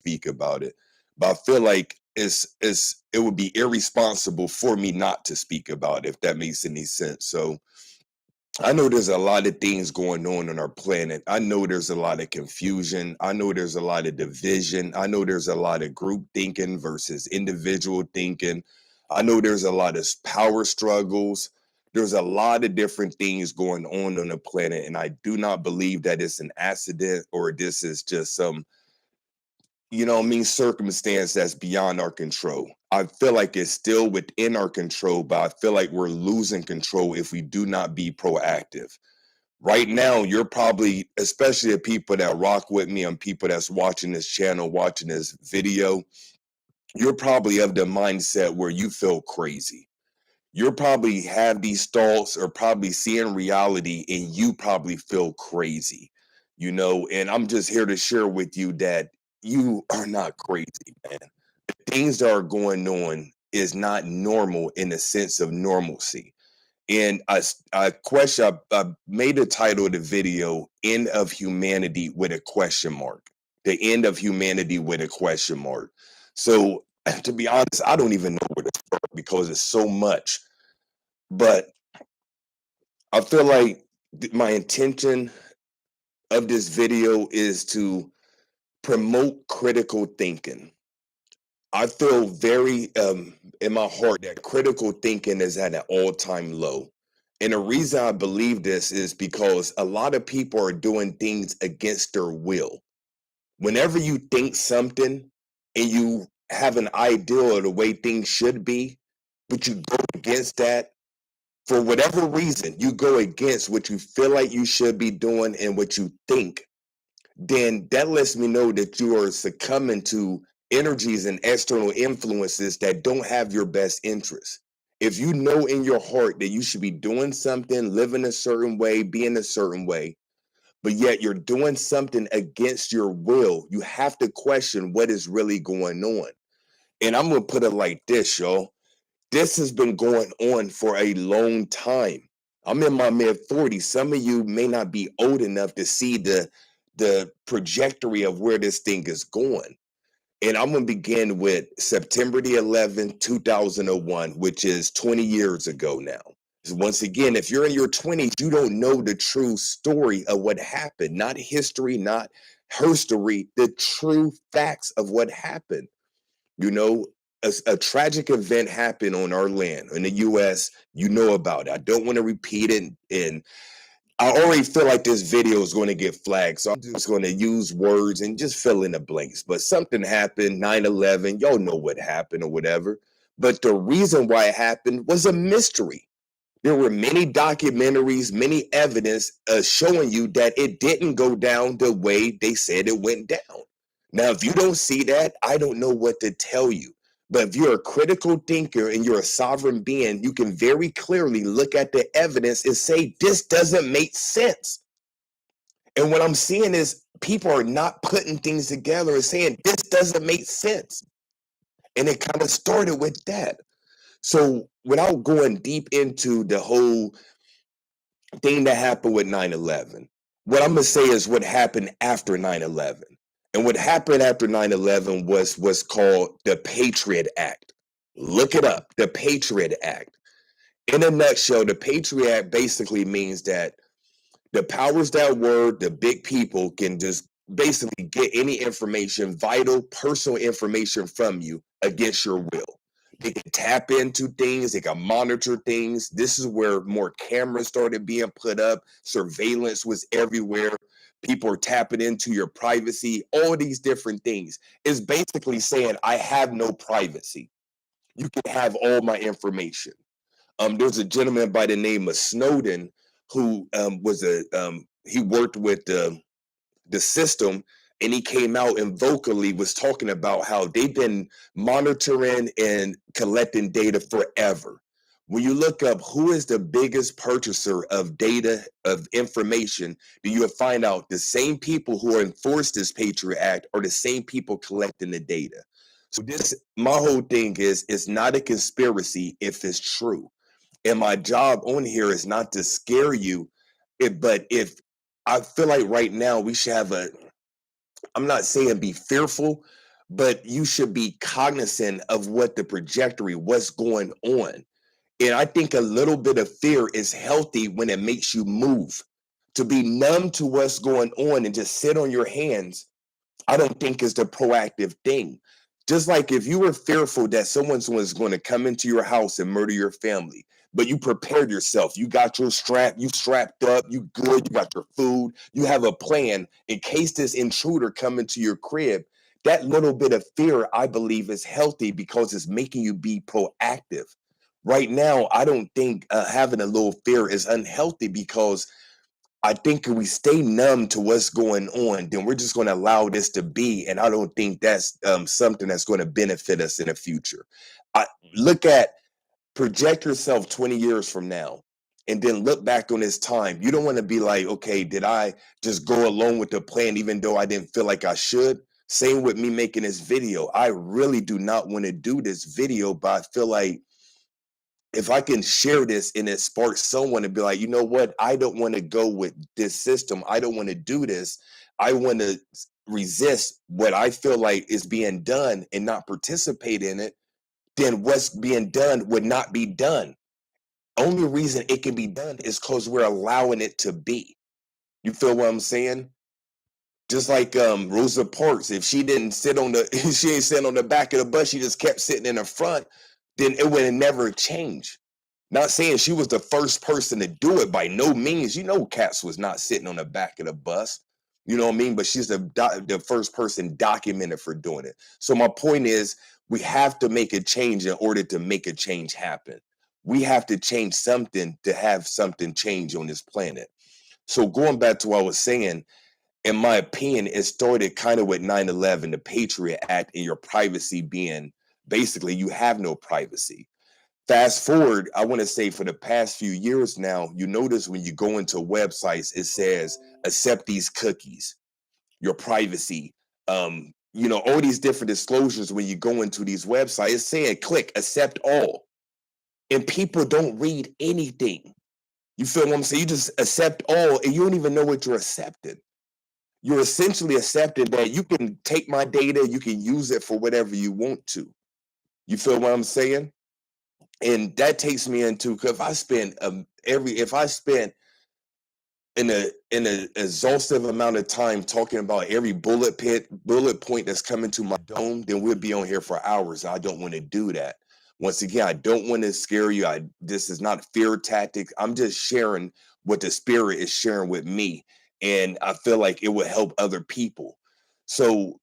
speak about it. But I feel like it would be irresponsible for me not to speak about it, if that makes any sense. So I know there's a lot of things going on our planet. I know there's a lot of confusion. I know there's a lot of division. I know there's a lot of group thinking versus individual thinking. I know there's a lot of power struggles. There's a lot of different things going on the planet. And I do not believe that it's an accident or this is just some, circumstance that's beyond our control. I feel like it's still within our control, but I feel like we're losing control if we do not be proactive. Right now, you're probably, especially the people that rock with me and people that's watching this channel, watching this video, you're probably of the mindset where you feel crazy. You're probably have these thoughts or probably seeing reality and you probably feel crazy, and I'm just here to share with you that you are not crazy, man. The things that are going on is not normal in the sense of normalcy. And I made the title of the video, End of Humanity with a question mark. The end of humanity with a question mark. So to be honest, I don't even know where to start because it's so much. But I feel like my intention of this video is to promote critical thinking. I feel very in my heart that critical thinking is at an all-time low. And the reason I believe this is because a lot of people are doing things against their will. Whenever you think something and you have an ideal of the way things should be, but you go against that, for whatever reason, you go against what you feel like you should be doing and what you think, then that lets me know that you are succumbing to energies and external influences that don't have your best interest. If you know in your heart that you should be doing something, living a certain way, being a certain way, but yet you're doing something against your will, you have to question what is really going on. And I'm going to put it like this, y'all. This has been going on for a long time. I'm in my mid-40s. Some of you may not be old enough to see the trajectory of where this thing is going. And I'm going to begin with September the 11th, 2001, which is 20 years ago now. So once again, if you're in your 20s, you don't know the true story of what happened, not history, not her story, the true facts of what happened. You know, a tragic event happened on our land in the U.S. You know about it. I don't want to repeat it, and I already feel like this video is going to get flagged, so I'm just going to use words and just fill in the blanks. But something happened, 9/11, y'all know what happened or whatever. But the reason why it happened was a mystery. There were many documentaries, many evidence showing you that it didn't go down the way they said it went down. Now, if you don't see that, I don't know what to tell you. But if you're a critical thinker and you're a sovereign being, you can very clearly look at the evidence and say, this doesn't make sense. And what I'm seeing is people are not putting things together and saying, this doesn't make sense. And it kind of started with that. So without going deep into the whole thing that happened with 9/11, what I'm going to say is what happened after 9/11. And what happened after 9/11 was what's called the Patriot Act. Look it up, the Patriot Act. In a nutshell, the Patriot Act basically means that the powers that were, the big people, can just basically get any information, vital personal information from you against your will. They can tap into things, they can monitor things. This is where more cameras started being put up, surveillance was everywhere. People are tapping into your privacy, all these different things. It's basically saying, I have no privacy. You can have all my information. There's a gentleman by the name of Snowden who he worked with the system, and he came out and vocally was talking about how they've been monitoring and collecting data forever. When you look up who is the biggest purchaser of data, of information, you will find out the same people who enforce this Patriot Act are the same people collecting the data. So my whole thing is, it's not a conspiracy if it's true. And my job on here is not to scare you, but if I feel like right now we should have I'm not saying be fearful, but you should be cognizant of what the trajectory, what's going on. And I think a little bit of fear is healthy when it makes you move. To be numb to what's going on and just sit on your hands, I don't think is the proactive thing. Just like if you were fearful that someone was going to come into your house and murder your family, but you prepared yourself, you got your strap, you strapped up, you good, you got your food, you have a plan in case this intruder come into your crib. That little bit of fear, I believe, is healthy because it's making you be proactive. Right now, I don't think having a little fear is unhealthy because I think if we stay numb to what's going on, then we're just going to allow this to be. And I don't think that's something that's going to benefit us in the future. I look at project yourself 20 years from now and then look back on this time. You don't want to be like, okay, did I just go along with the plan even though I didn't feel like I should? Same with me making this video. I really do not want to do this video, but I feel like if I can share this and it sparks someone to be like, you know what, I don't want to go with this system. I don't want to do this. I want to resist what I feel like is being done and not participate in it. Then what's being done would not be done. Only reason it can be done is because we're allowing it to be. You feel what I'm saying? Just like Rosa Parks, if she didn't sit on the she ain't sitting on the back of the bus, she just kept sitting in the front, then it would have never changed. Not saying she was the first person to do it by no means. You know, Cats was not sitting on the back of the bus. You know what I mean? But she's the first person documented for doing it. So my point is, we have to make a change in order to make a change happen. We have to change something to have something change on this planet. So going back to what I was saying, in my opinion, it started kind of with 9/11, the Patriot Act, and your privacy being basically you have no privacy. Fast forward, I want to say for the past few years now, you notice when you go into websites, it says accept these cookies, your privacy, all these different disclosures when you go into these websites, it's saying click accept all. And people don't read anything. You feel what I'm saying? You just accept all and you don't even know what you're accepting. You're essentially accepting that you can take my data, you can use it for whatever you want to. You feel what I'm saying? And that takes me into because if I spent in a exhaustive amount of time talking about every bullet point that's coming to my dome, then we'll be on here for hours. I don't want to do that. Once again, I don't want to scare you. This is not fear tactic. I'm just sharing what the spirit is sharing with me, and I feel like it would help other people. So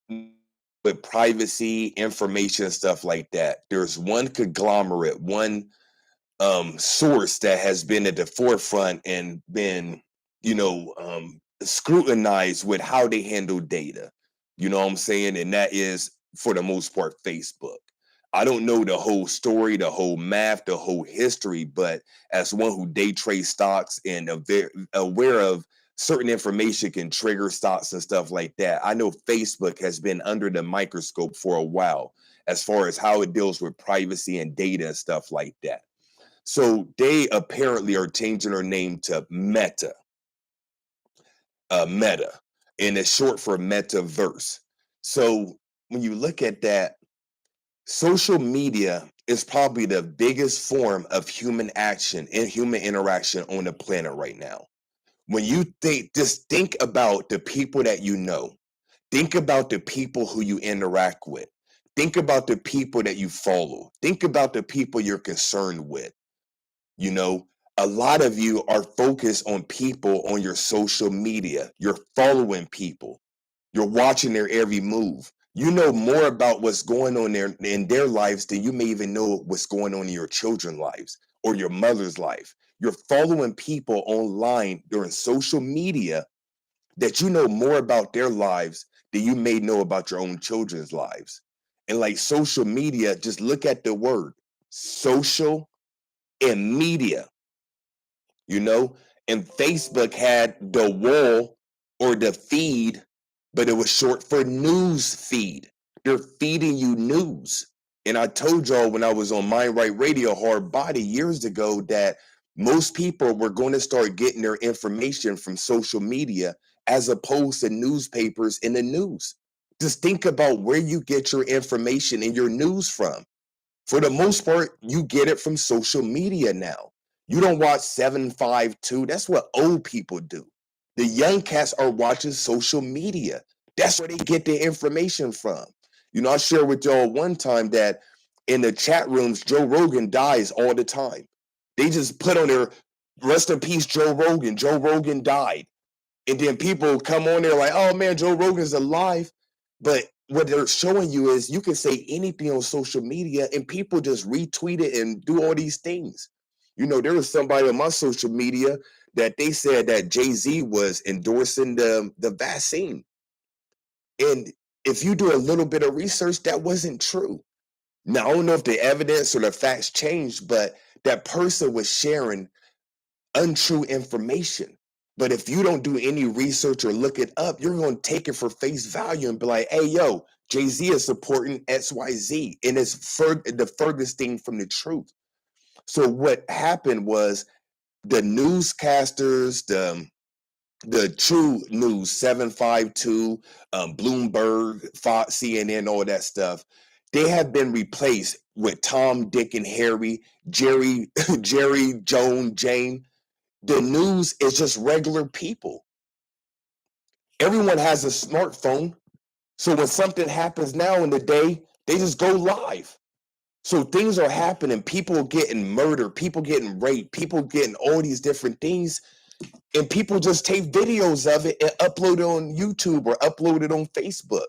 with privacy, information, stuff like that, there's one conglomerate, one source that has been at the forefront and been, scrutinized with how they handle data. You know what I'm saying? And that is, for the most part, Facebook. I don't know the whole story, the whole math, the whole history, but as one who day trades stocks and aware of certain information can trigger stocks and stuff like that, I know Facebook has been under the microscope for a while as far as how it deals with privacy and data and stuff like that. So they apparently are changing their name to Meta, and it's short for metaverse. So when you look at that, social media is probably the biggest form of human action and human interaction on the planet right now. When you just think about the people that you know, think about the people who you interact with, think about the people that you follow, think about the people you're concerned with. You know, a lot of you are focused on people on your social media. You're following people. You're watching their every move. You know more about what's going on there in their lives than you may even know what's going on in your children's lives or your mother's life. You're following people online during social media that you know more about their lives than you may know about your own children's lives. And like social media, just look at the word social and media. you know? And Facebook had the wall or the feed, but it was short for news feed. They're feeding you news. And I told y'all when I was on Mind Right Radio Hard Body years ago that most people were going to start getting their information from social media as opposed to newspapers in the news. Just think about where you get your information and your news from. For the most part, you get it from social media now. You don't watch 752. That's what old people do. The young cats are watching social media. That's where they get their information from. You know, I shared with y'all one time that in the chat rooms, Joe Rogan dies all the time. They just put on their rest in peace, Joe Rogan. Joe Rogan died. And then people come on there like, oh man, Joe Rogan's alive. But what they're showing you is you can say anything on social media and people just retweet it and do all these things. You know, there was somebody on my social media that they said that Jay-Z was endorsing the vaccine. And if you do a little bit of research, that wasn't true. Now, I don't know if the evidence or the facts changed, but that person was sharing untrue information. But if you don't do any research or look it up, you're going to take it for face value and be like, hey, yo, Jay-Z is supporting XYZ. And it's the furthest thing from the truth. So what happened was the newscasters, the true news, 752, Bloomberg, Fox, CNN, all that stuff, they have been replaced with Tom, Dick, and Harry, Jerry, Joan, Jane. The news is just regular people. Everyone has a smartphone. So when something happens now in the day, they just go live. So things are happening. People getting murdered, people getting raped, people getting all these different things. And people just take videos of it and upload it on YouTube or upload it on Facebook.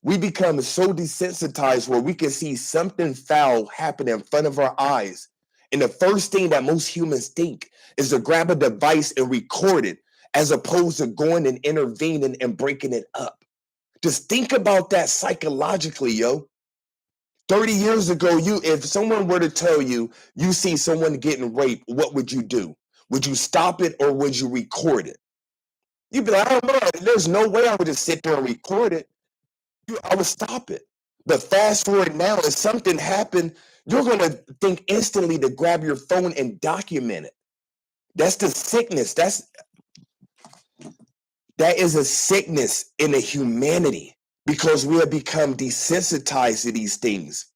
We become so desensitized where we can see something foul happen in front of our eyes. And the first thing that most humans think is to grab a device and record it, as opposed to going and intervening and breaking it up. Just think about that psychologically, yo. 30 years ago, if someone were to tell you, you see someone getting raped, what would you do? Would you stop it or would you record it? You'd be like, I don't know. There's no way I would just sit there and record it. I would stop it. But fast forward now, if something happened, you're going to think instantly to grab your phone and document it. That's the sickness. That is a sickness in the humanity because we have become desensitized to these things.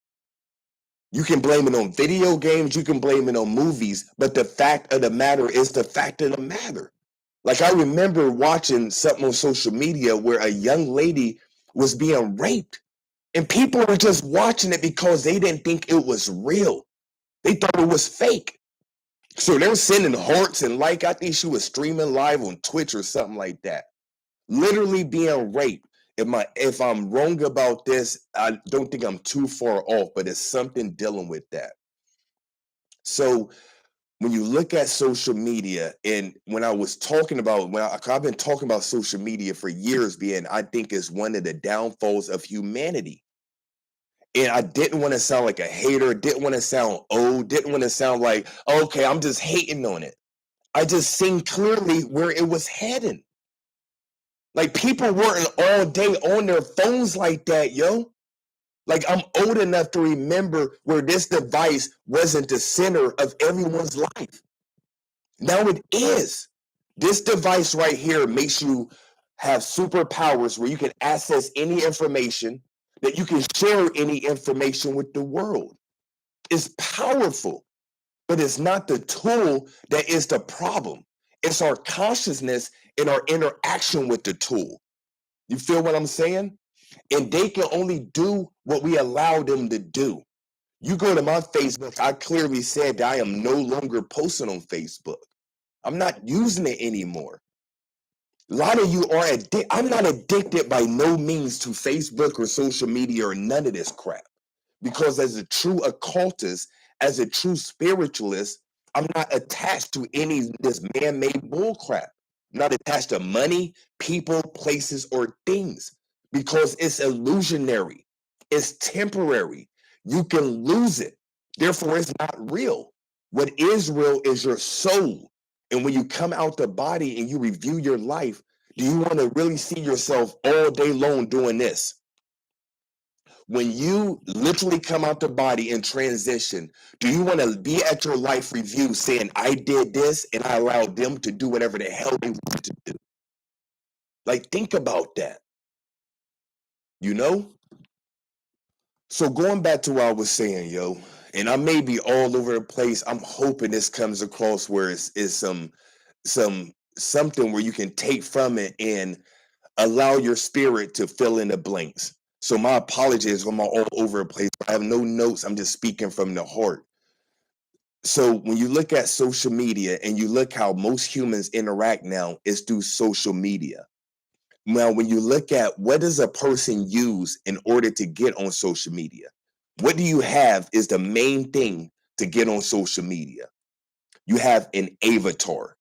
You can blame it on video games, you can blame it on movies, but the fact of the matter is the fact of the matter. Like I remember watching something on social media where a young lady was being raped and people were just watching it because they didn't think it was real. They thought it was fake. So they're sending hearts and I think she was streaming live on Twitch or something like that. Literally being raped. If I'm wrong about this, I don't think I'm too far off, but it's something dealing with that. So when you look at social media, and when I was talking about, I've been talking about social media for years being, I think is one of the downfalls of humanity. And I didn't want to sound like a hater, didn't want to sound old, didn't want to sound like, okay, I'm just hating on it. I just seen clearly where it was heading. Like people weren't all day on their phones like that, yo. Like I'm old enough to remember where this device wasn't the center of everyone's life. Now it is. This device right here makes you have superpowers where you can access any information, that you can share any information with the world. It's powerful, but it's not the tool that is the problem. It's our consciousness and our interaction with the tool. You feel what I'm saying? And they can only do what we allow them to do. You go to my Facebook, I clearly said that I am no longer posting on Facebook. I'm not using it anymore. A lot of you are addicted. I'm not addicted by no means to Facebook or social media or none of this crap. Because as a true occultist, as a true spiritualist, I'm not attached to any of this man-made bullcrap. I'm not attached to money, people, places, or things because it's illusionary. It's temporary. You can lose it. Therefore, it's not real. What is real is your soul. And when you come out the body and you review your life, do you want to really see yourself all day long doing this? When you literally come out the body and transition, do you want to be at your life review saying, I did this and I allowed them to do whatever the hell they wanted to do? Like, think about that. you know? So going back to what I was saying, yo, and I may be all over the place. I'm hoping this comes across where it's something where you can take from it and allow your spirit to fill in the blanks. So my apologies if I'm all over the place. I have no notes. I'm just speaking from the heart. So when you look at social media and you look how most humans interact now, is through social media. Now, when you look at what does a person use in order to get on social media, what do you have is the main thing to get on social media. You have an avatar,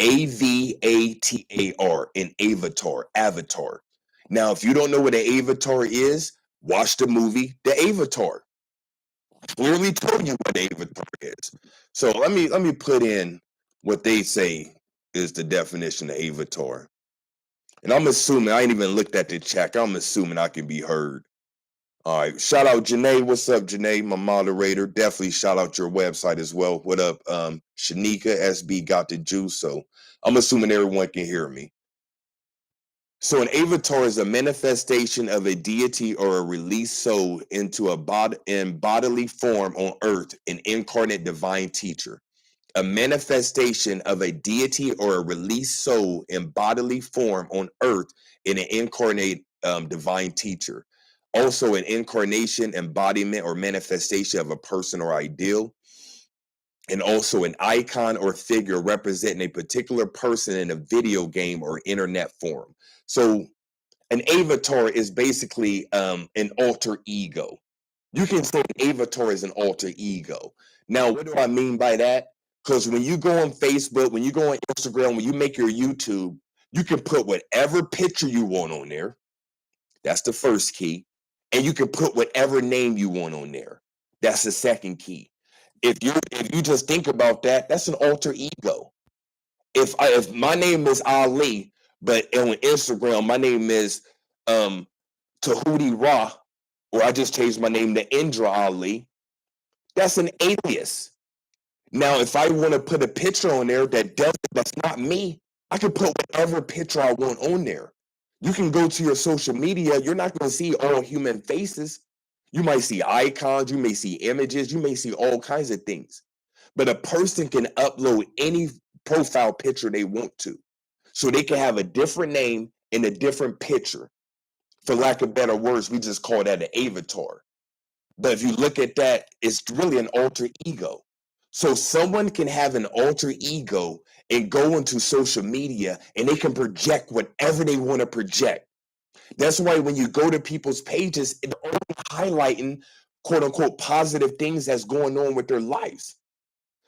AVATAR, an avatar. Now, if you don't know what an avatar is, watch the movie The Avatar. Clearly tell you what the avatar is. So let me put in what they say is the definition of avatar. And I'm assuming, I ain't even looked at the chat. I'm assuming I can be heard. All right. Shout out Janae. What's up, Janae? My moderator. Definitely shout out your website as well. What up? Shanika SB got the juice. So I'm assuming everyone can hear me. So an avatar is a manifestation of a deity or a released soul into a bodily form on earth, an incarnate divine teacher. A manifestation of a deity or a released soul in bodily form on earth in an incarnate divine teacher. Also, an incarnation, embodiment, or manifestation of a person or ideal. And also an icon or figure representing a particular person in a video game or internet form. So an avatar is basically an alter ego. You can say an avatar is an alter ego. Now, what do I mean by that? Because when you go on Facebook, when you go on Instagram, when you make your YouTube, you can put whatever picture you want on there. That's the first key. And you can put whatever name you want on there. That's the second key. If you just think about that, that's an alter ego. If my name is Ali, but on Instagram my name is Tahuti Ra, or I just changed my name to Indra Ali, that's an alias. Now, if I want to put a picture on there that's not me, I can put whatever picture I want on there. You can go to your social media, you're not going to see all human faces. You might see icons, you may see images, you may see all kinds of things. But a person can upload any profile picture they want to. So they can have a different name and a different picture. For lack of better words, we just call that an avatar. But if you look at that, it's really an alter ego. So someone can have an alter ego and go into social media and they can project whatever they want to project. That's why when you go to people's pages, they're only highlighting quote unquote positive things that's going on with their lives.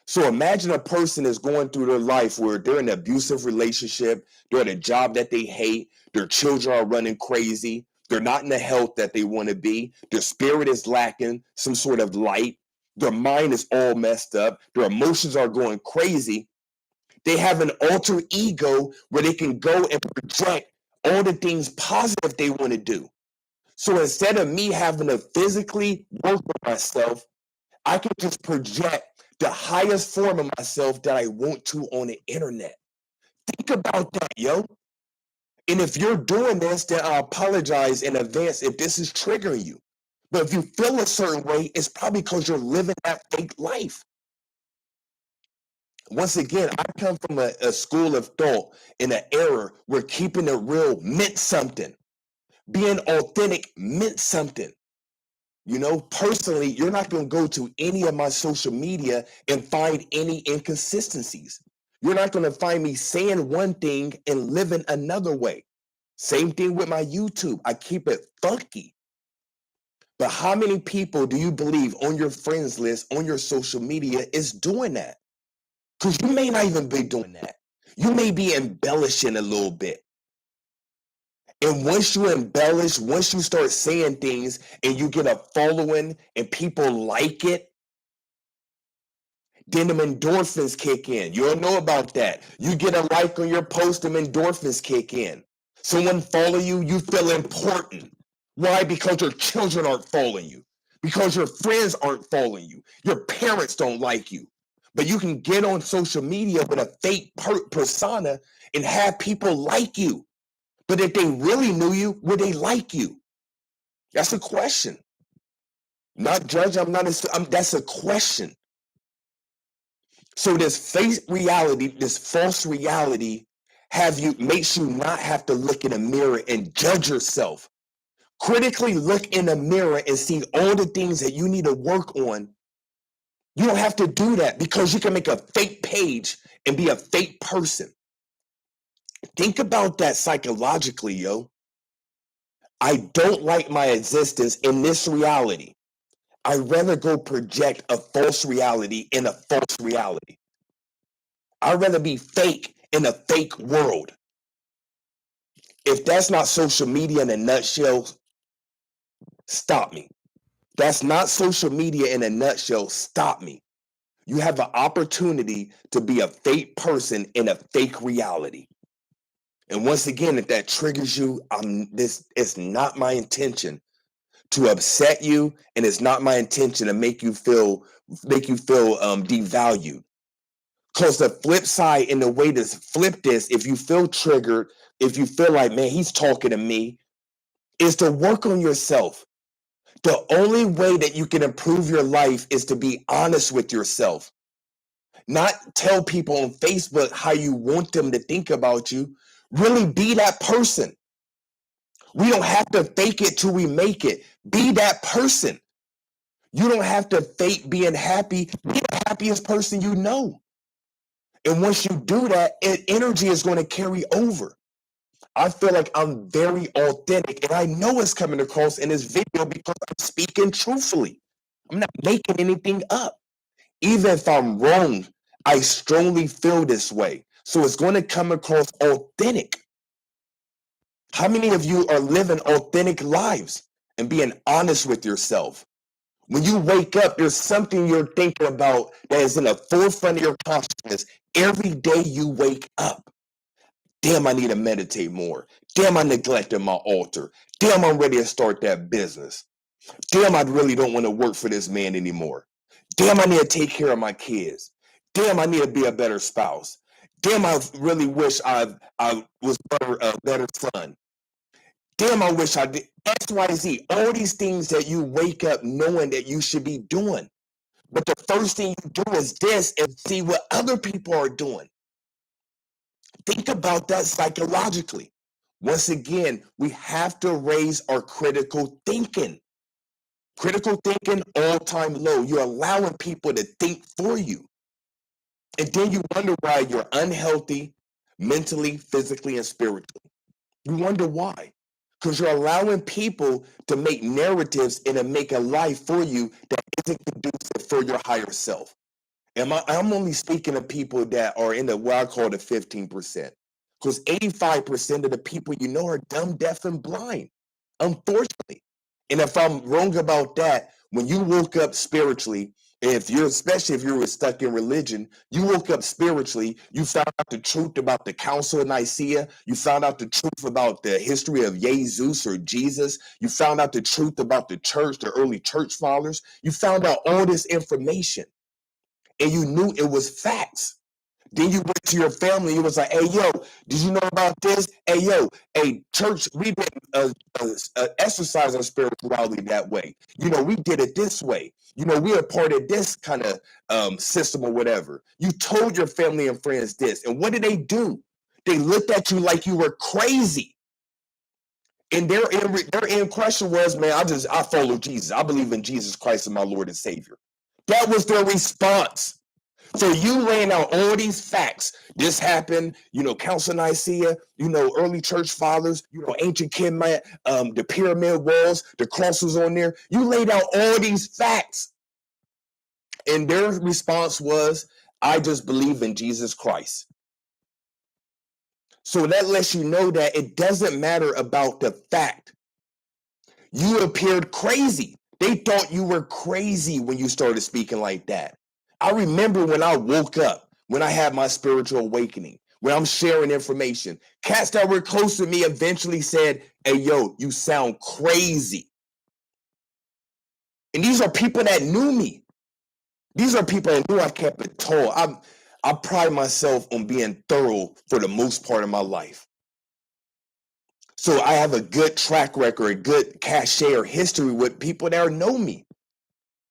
So imagine a person is going through their life where they're in an abusive relationship, they're at a job that they hate, their children are running crazy, they're not in the health that they want to be, their spirit is lacking some sort of light, their mind is all messed up, their emotions are going crazy. They have an alter ego where they can go and project all the things positive they want to do. So instead of me having to physically work on myself, I can just project the highest form of myself that I want to on the internet. Think about that, yo. And if you're doing this, then I apologize in advance if this is triggering you. But if you feel a certain way, it's probably because you're living that fake life. Once again, I come from a school of thought in an era where keeping it real meant something. Being authentic meant something. You know, personally, you're not going to go to any of my social media and find any inconsistencies. You're not going to find me saying one thing and living another way. Same thing with my YouTube. I keep it funky. But how many people do you believe on your friends list, on your social media is doing that? Because you may not even be doing that. You may be embellishing a little bit. And once you embellish, once you start saying things and you get a following and people like it, then them endorphins kick in. You don't know about that. You get a like on your post, them endorphins kick in. Someone follow you, you feel important. Why? Because your children aren't following you. Because your friends aren't following you. Your parents don't like you. But you can get on social media with a fake persona and have people like you. But if they really knew you, would they like you? That's a question. Not judge, that's a question. So this fake reality, this false reality, makes you not have to look in a mirror and judge yourself. Critically look in the mirror and see all the things that you need to work on. You don't have to do that because you can make a fake page and be a fake person. Think about that psychologically, yo. I don't like my existence in this reality. I'd rather go project a false reality in a false reality. I'd rather be fake in a fake world. If that's not social media in a nutshell, stop me. That's not social media in a nutshell, stop me. You have an opportunity to be a fake person in a fake reality. And once again, if that triggers you, it's not my intention to upset you, and it's not my intention to make you feel devalued. Because the flip side, and the way to flip this, if you feel triggered, if you feel like, man, he's talking to me, is to work on yourself. The only way that you can improve your life is to be honest with yourself. Not tell people on Facebook how you want them to think about you. Really be that person. We don't have to fake it till we make it. Be that person. You don't have to fake being happy. Be the happiest person you know. And once you do that, energy is going to carry over. I feel like I'm very authentic, and I know it's coming across in this video because I'm speaking truthfully. I'm not making anything up. Even if I'm wrong, I strongly feel this way. So it's going to come across authentic. How many of you are living authentic lives and being honest with yourself? When you wake up, there's something you're thinking about that is in the forefront of your consciousness every day you wake up. Damn, I need to meditate more. Damn, I neglected my altar. Damn, I'm ready to start that business. Damn, I really don't want to work for this man anymore. Damn, I need to take care of my kids. Damn, I need to be a better spouse. Damn, I really wish I was a better son. Damn, I wish I did X, Y, Z. All these things that you wake up knowing that you should be doing. But the first thing you do is this and see what other people are doing. Think about that psychologically. Once again, we have to raise our critical thinking. Critical thinking, all-time low. You're allowing people to think for you. And then you wonder why you're unhealthy mentally, physically, and spiritually. You wonder why. Because you're allowing people to make narratives and to make a life for you that isn't conducive for your higher self. I'm only speaking of people that are in what I call the 15%. Because 85% of the people you know are dumb, deaf, and blind, unfortunately. And if I'm wrong about that, when you woke up spiritually, especially if you were stuck in religion, you woke up spiritually, you found out the truth about the Council of Nicaea, you found out the truth about the history of Jesus or Jesus, you found out the truth about the church, the early church fathers, you found out all this information, and you knew it was facts. Then you went to your family. It was like, hey, yo, did you know about this? Hey, yo, hey, church, we've been exercising spirituality that way. We did it this way. We are part of this kind of system or whatever. You told your family and friends this. And what did they do? They looked at you like you were crazy. And their end question was, man, I follow Jesus. I believe in Jesus Christ as my Lord and Savior. That was their response. So you laying out all these facts. This happened, Council of Nicaea, early church fathers, ancient Kemet, the pyramid walls, the crosses on there. You laid out all these facts. And their response was, I just believe in Jesus Christ. So that lets you know that it doesn't matter about the fact. You appeared crazy. They thought you were crazy when you started speaking like that. I remember when I woke up, when I had my spiritual awakening, when I'm sharing information, cats that were close to me eventually said, hey, yo, you sound crazy. And these are people that knew me. These are people that knew I kept it tall. I pride myself on being thorough for the most part of my life. So I have a good track record, a good cachet or history with people that know me.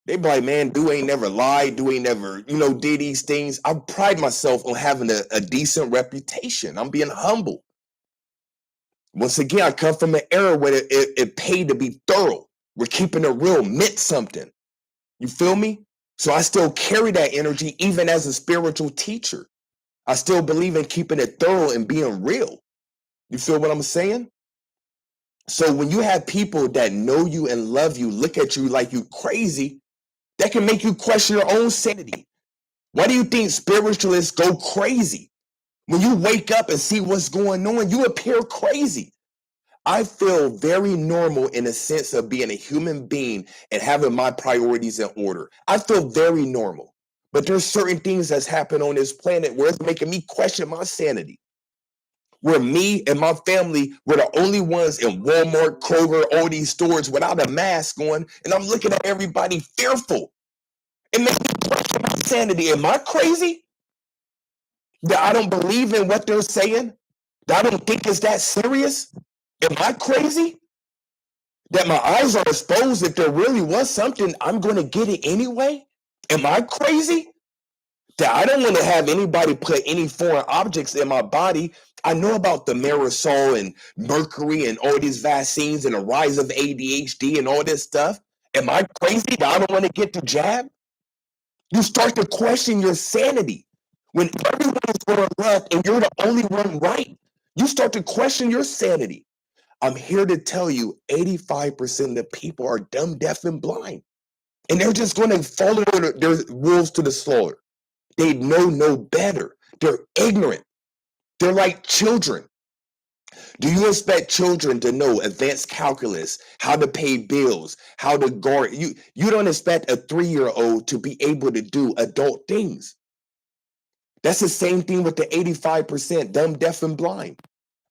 They be like, man, dude ain't never lied, dude ain't never, did these things. I pride myself on having a decent reputation. I'm being humble. Once again, I come from an era where it paid to be thorough. We're keeping it real, meant something. You feel me? So I still carry that energy even as a spiritual teacher. I still believe in keeping it thorough and being real. You feel what I'm saying? So when you have people that know you and love you, look at you like you crazy, that can make you question your own sanity. Why do you think spiritualists go crazy? When you wake up and see what's going on, you appear crazy. I feel very normal in the sense of being a human being and having my priorities in order. I feel very normal. But there's certain things that's happened on this planet where it's making me question my sanity. Where me and my family were the only ones in Walmart, Kroger, all these stores without a mask on, and I'm looking at everybody fearful. It makes me question my sanity. Am I crazy? That I don't believe in what they're saying? That I don't think it's that serious? Am I crazy? That my eyes are exposed, if there really was something, I'm going to get it anyway? Am I crazy? That I don't want to have anybody put any foreign objects in my body. I know about the aerosol and mercury and all these vaccines and the rise of ADHD and all this stuff. Am I crazy that I don't want to get the jab? You start to question your sanity. When everyone is going left and you're the only one right, you start to question your sanity. I'm here to tell you 85% of the people are dumb, deaf, and blind. And they're just going to follow their wolves to the slaughter. They know no better. They're ignorant. They're like children. Do you expect children to know advanced calculus, how to pay bills, how to guard? You don't expect a 3-year-old to be able to do adult things. That's the same thing with the 85% dumb, deaf, and blind.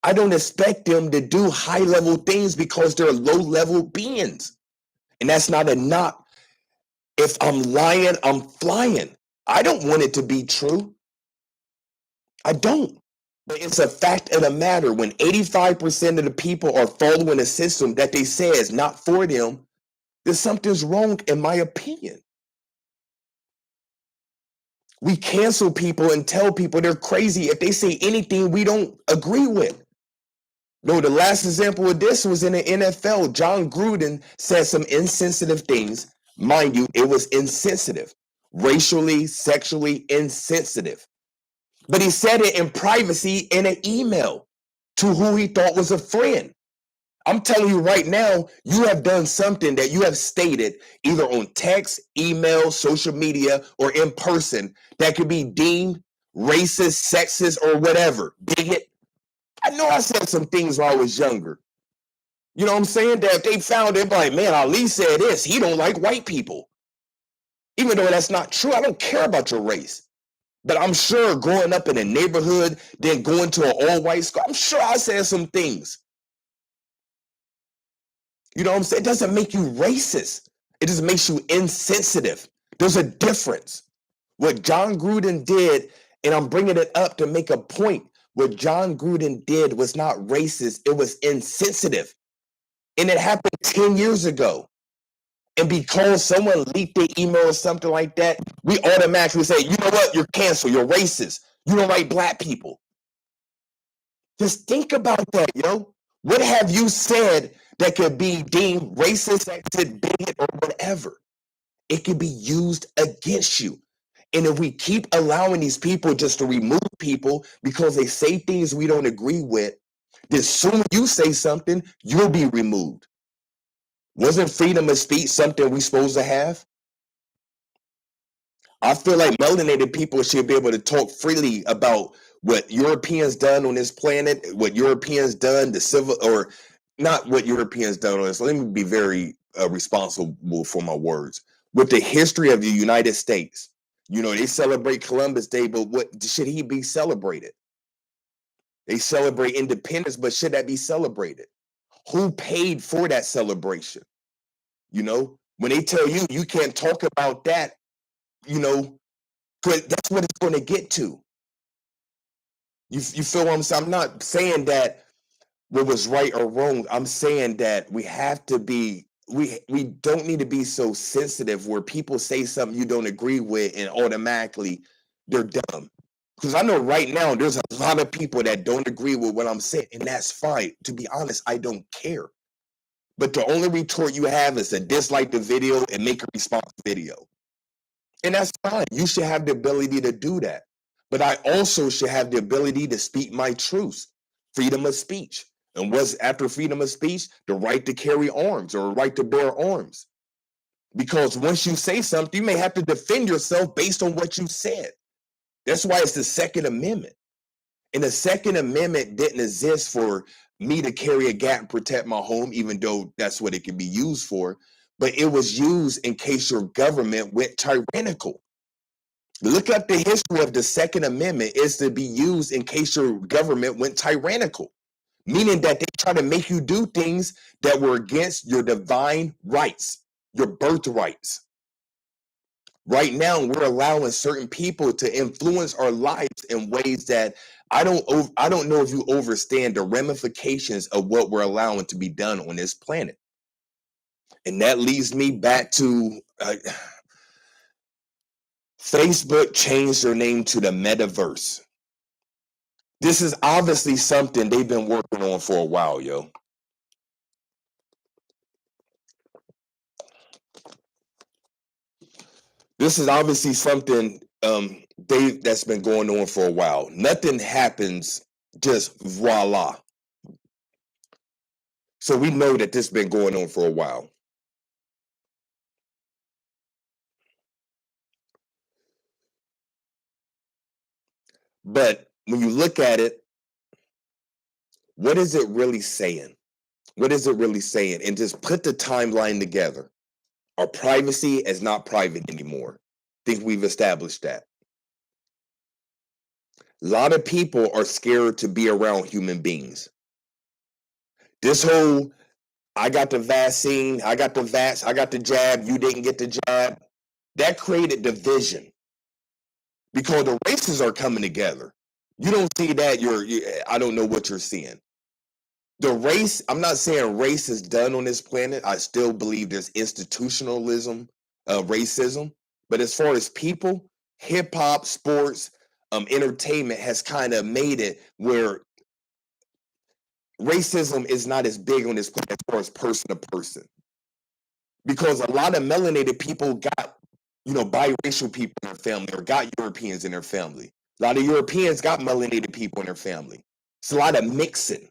I don't expect them to do high-level things because they're low-level beings. And that's not a knock. If I'm lying, I'm flying. I don't want it to be true. I don't. But it's a fact of the matter. When 85% of the people are following a system that they say is not for them, then something's wrong, in my opinion. We cancel people and tell people they're crazy if they say anything we don't agree with. No, the last example of this was in the NFL. John Gruden said some insensitive things. Mind you, it was insensitive, racially, sexually insensitive. But he said it in privacy in an email to who he thought was a friend. I'm telling you right now, you have done something that you have stated either on text, email, social media, or in person that could be deemed racist, sexist, or whatever. Bigot. I know I said some things when I was younger. You know what I'm saying? That if they found it, like, man, Ali said this. He don't like white people. Even though that's not true, I don't care about your race. But I'm sure growing up in a neighborhood, then going to an all-white school, I'm sure I said some things. You know what I'm saying? It doesn't make you racist. It just makes you insensitive. There's a difference. What John Gruden did, and I'm bringing it up to make a point, what John Gruden did was not racist. It was insensitive. And it happened 10 years ago. And because someone leaked their email or something like that, we automatically say, you know what? You're canceled. You're racist. You don't like black people. Just think about that, yo. What have you said that could be deemed racist, sexist, bigot, or whatever? It could be used against you. And if we keep allowing these people just to remove people because they say things we don't agree with, then soon you say something, you'll be removed. Wasn't freedom of speech something we supposed to have? I feel like melanated people should be able to talk freely about what Europeans done on this planet, what Europeans done, the civil, or not what Europeans done on this. Let me be very responsible for my words. With the history of the United States, they celebrate Columbus Day, but what should he be celebrated? They celebrate independence, but should that be celebrated? Who paid for that celebration? When they tell you you can't talk about that, because that's what it's going to get to. You feel what I'm saying? I'm not saying that what was right or wrong. I'm saying that we have to be, we don't need to be so sensitive where people say something you don't agree with and automatically they're dumb. Because I know right now there's a lot of people that don't agree with what I'm saying, and that's fine. To be honest, I don't care. But the only retort you have is to dislike the video and make a response video. And that's fine. You should have the ability to do that. But I also should have the ability to speak my truth, freedom of speech. And what's after freedom of speech? The right to carry arms or right to bear arms. Because once you say something, you may have to defend yourself based on what you said. That's why it's the Second Amendment. And the Second Amendment didn't exist for me to carry a gat and protect my home, even though that's what it can be used for. But it was used in case your government went tyrannical. Look up the history of the Second Amendment. Is to be used in case your government went tyrannical, meaning that they try to make you do things that were against your divine rights, your birthrights. Right now, we're allowing certain people to influence our lives in ways that I don't know if you understand the ramifications of what we're allowing to be done on this planet. And that leads me back to Facebook changed their name to the metaverse. This is obviously something they've been working on for a while, yo. This is obviously something that's been going on for a while. Nothing happens just voila. So we know that this has been going on for a while. But when you look at it, what is it really saying? What is it really saying? And just put the timeline together. Our privacy is not private anymore. I think we've established that. A lot of people are scared to be around human beings. This whole, I got the vaccine, I got the vax, I got the jab, you didn't get the jab, that created division because the races are coming together. You don't see that, I don't know what you're seeing. The race, I'm not saying race is done on this planet. I still believe there's institutionalism, racism. But as far as people, hip hop, sports, entertainment has kind of made it where racism is not as big on this planet as far as person to person. Because a lot of melanated people got, biracial people in their family or got Europeans in their family. A lot of Europeans got melanated people in their family. It's a lot of mixing.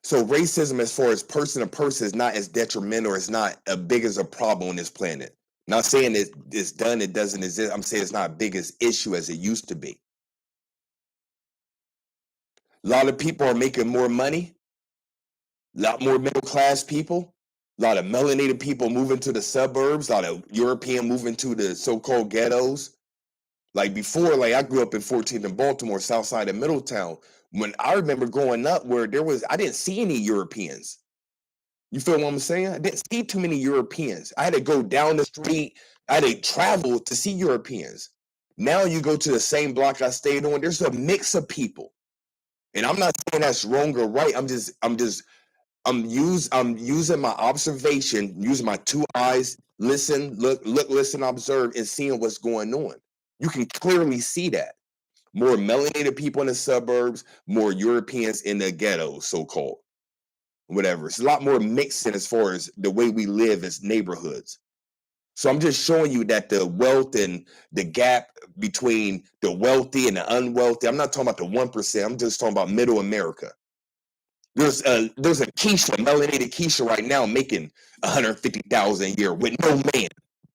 So racism as far as person to person is not as detrimental or it's not as big as a problem on this planet. Not saying it's done, it doesn't exist. I'm saying it's not as big as issue as it used to be. A lot of people are making more money. A lot more middle class people. A lot of melanated people moving to the suburbs. A lot of European moving to the so-called ghettos. Like before, like I grew up in 14th and Baltimore, south side of Middletown. When I remember growing up where I didn't see any Europeans. You feel what I'm saying? I didn't see too many Europeans. I had to go down the street. I had to travel to see Europeans. Now you go to the same block I stayed on, there's a mix of people. And I'm not saying that's wrong or right. I'm using my observation, using my two eyes, listen, look, listen, observe, and seeing what's going on. You can clearly see that. More melanated people in the suburbs, more Europeans in the ghettos, so-called. Whatever. It's a lot more mixing as far as the way we live as neighborhoods. So I'm just showing you that the wealth and the gap between the wealthy and the unwealthy, I'm not talking about the 1%. I'm just talking about middle America. There's a Keisha, melanated Keisha right now making $150,000 a year with no man.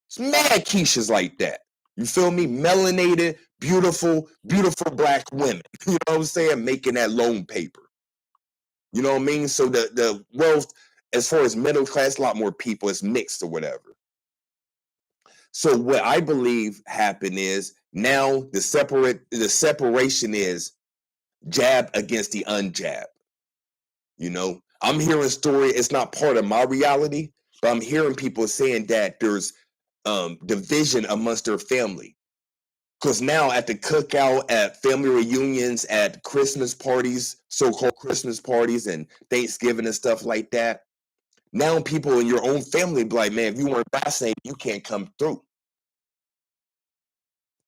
It's mad Keishas like that. You feel me? Melanated, beautiful, beautiful black women. You know what I'm saying? Making that loan paper. You know what I mean? So the wealth, as far as middle class, a lot more people, it's mixed or whatever. So what I believe happened is now the separation is jab against the unjab. You know, I'm hearing story. It's not part of my reality, but I'm hearing people saying that there's division amongst their family. Because now at the cookout, at family reunions, at Christmas parties, so-called Christmas parties and Thanksgiving and stuff like that, now people in your own family be like, man, if you weren't vaccinated, you can't come through.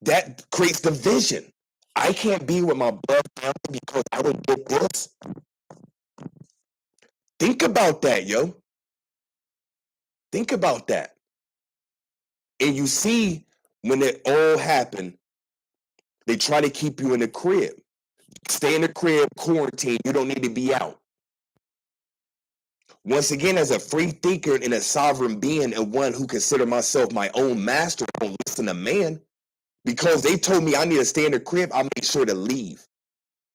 That creates division. I can't be with my blood family because I don't get this. Think about that, yo. Think about that. And you see, when it all happened, they try to keep you in the crib. Stay in the crib, quarantine. You don't need to be out. Once again, as a free thinker and a sovereign being and one who consider myself my own master, I don't listen to man. Because they told me I need to stay in the crib, I made sure to leave.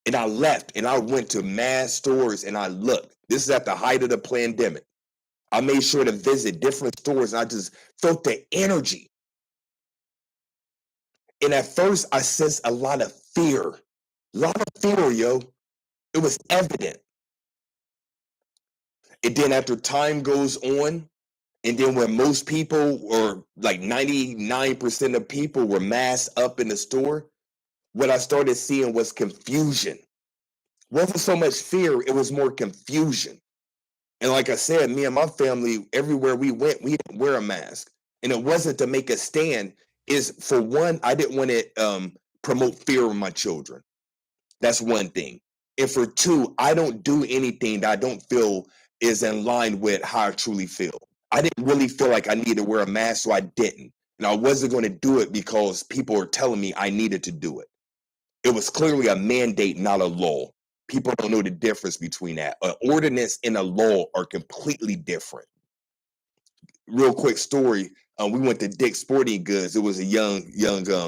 And I left and I went to mass stores and I looked. This is at the height of the pandemic. I made sure to visit different stores and I just felt the energy. And at first I sensed a lot of fear. A lot of fear, yo. It was evident. And then after time goes on, and then when most people, or like 99% of people were masked up in the store, what I started seeing was confusion. It wasn't so much fear, it was more confusion. And like I said, me and my family, everywhere we went, we didn't wear a mask. And it wasn't to make a stand. Is for one, I didn't want to promote fear in my children. That's one thing. And for two, I don't do anything that I don't feel is in line with how I truly feel. I didn't really feel like I needed to wear a mask, so I didn't. And I wasn't going to do it because people were telling me I needed to do it. It was clearly a mandate, not a law. People don't know the difference between that. An ordinance and a law are completely different. Real quick story. We went to Dick's Sporting Goods. It was a young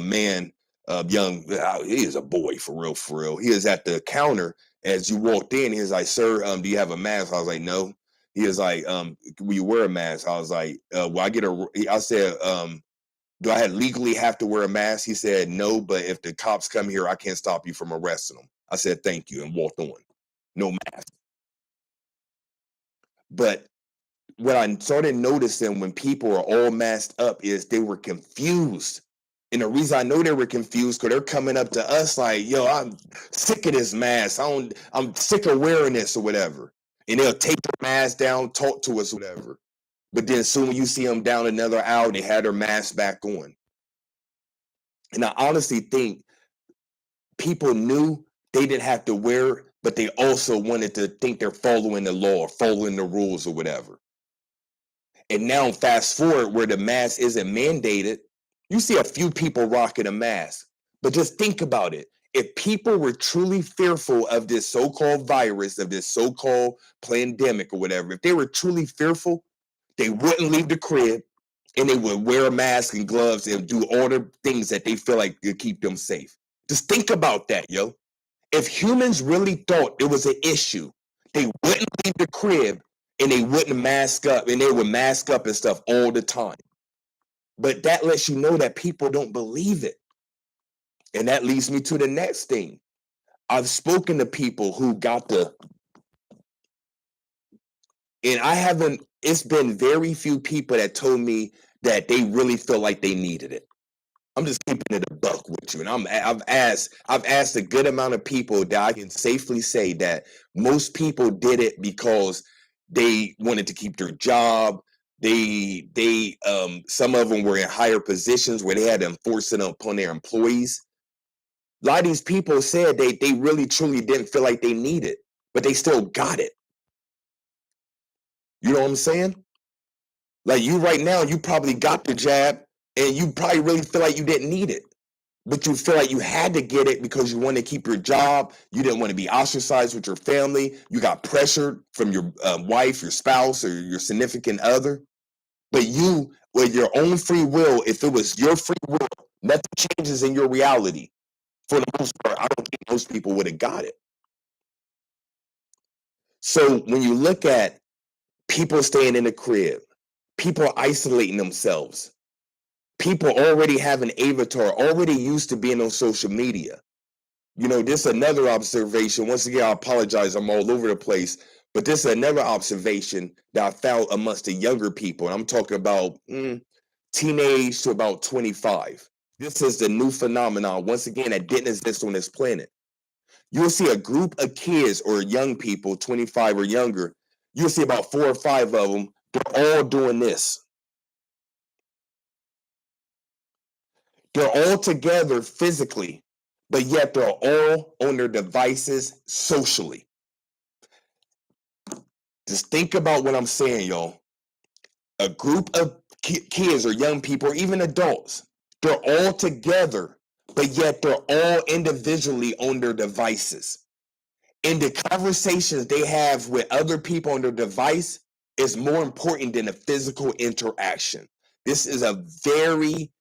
man, he is a boy for real. He was at the counter. As you walked in, he was like, sir, do you have a mask? I was like, no. He was like, will you wear a mask? I was like, well, I said, do I legally have to wear a mask? He said, no, but if the cops come here, I can't stop you from arresting them. I said, thank you, and walked on. No mask. But what I started noticing when people are all masked up is they were confused. And the reason I know they were confused because they're coming up to us like, yo, I'm sick of this mask. I'm sick of wearing this or whatever. And they'll take their mask down, talk to us, whatever. But then soon you see them down another aisle, they had their mask back on. And I honestly think people knew they didn't have to wear it, but they also wanted to think they're following the law or following the rules or whatever. And now fast forward where the mask isn't mandated, you see a few people rocking a mask. But just think about it. If people were truly fearful of this so-called virus, of this so-called pandemic or whatever, if they were truly fearful, they wouldn't leave the crib and they would wear a mask and gloves and do all the things that they feel like to keep them safe. Just think about that, yo. If humans really thought it was an issue, they wouldn't leave the crib and they wouldn't mask up, and they would mask up and stuff all the time. But that lets you know that people don't believe it. And that leads me to the next thing. I've spoken to people who got and it's been very few people that told me that they really feel like they needed it. I'm just keeping it a buck with you. And I've asked a good amount of people that I can safely say that most people did it because they wanted to keep their job. Some of them were in higher positions where they had to enforce it upon their employees. A lot of these people said they really truly didn't feel like they needed it, but they still got it. You know what I'm saying? Like you right now, you probably got the jab and you probably really feel like you didn't need it, but you feel like you had to get it because you want to keep your job. You didn't want to be ostracized with your family. You got pressured from your wife, your spouse, or your significant other. But you, with your own free will, if it was your free will, nothing changes in your reality. For the most part, I don't think most people would have got it. So when you look at people staying in the crib, people isolating themselves, people already have an avatar, already used to being on social media. You know, this is another observation. Once again, I apologize, I'm all over the place. But this is another observation that I found amongst the younger people. And I'm talking about teenage to about 25. This is the new phenomenon, once again, that didn't exist on this planet. You'll see a group of kids or young people, 25 or younger, you'll see about 4 or 5 of them, they're all doing this. They're all together physically, but yet they're all on their devices socially. Just think about what I'm saying, y'all. A group of kids or young people or even adults, they're all together, but yet they're all individually on their devices. And the conversations they have with other people on their device is more important than a physical interaction. This is a very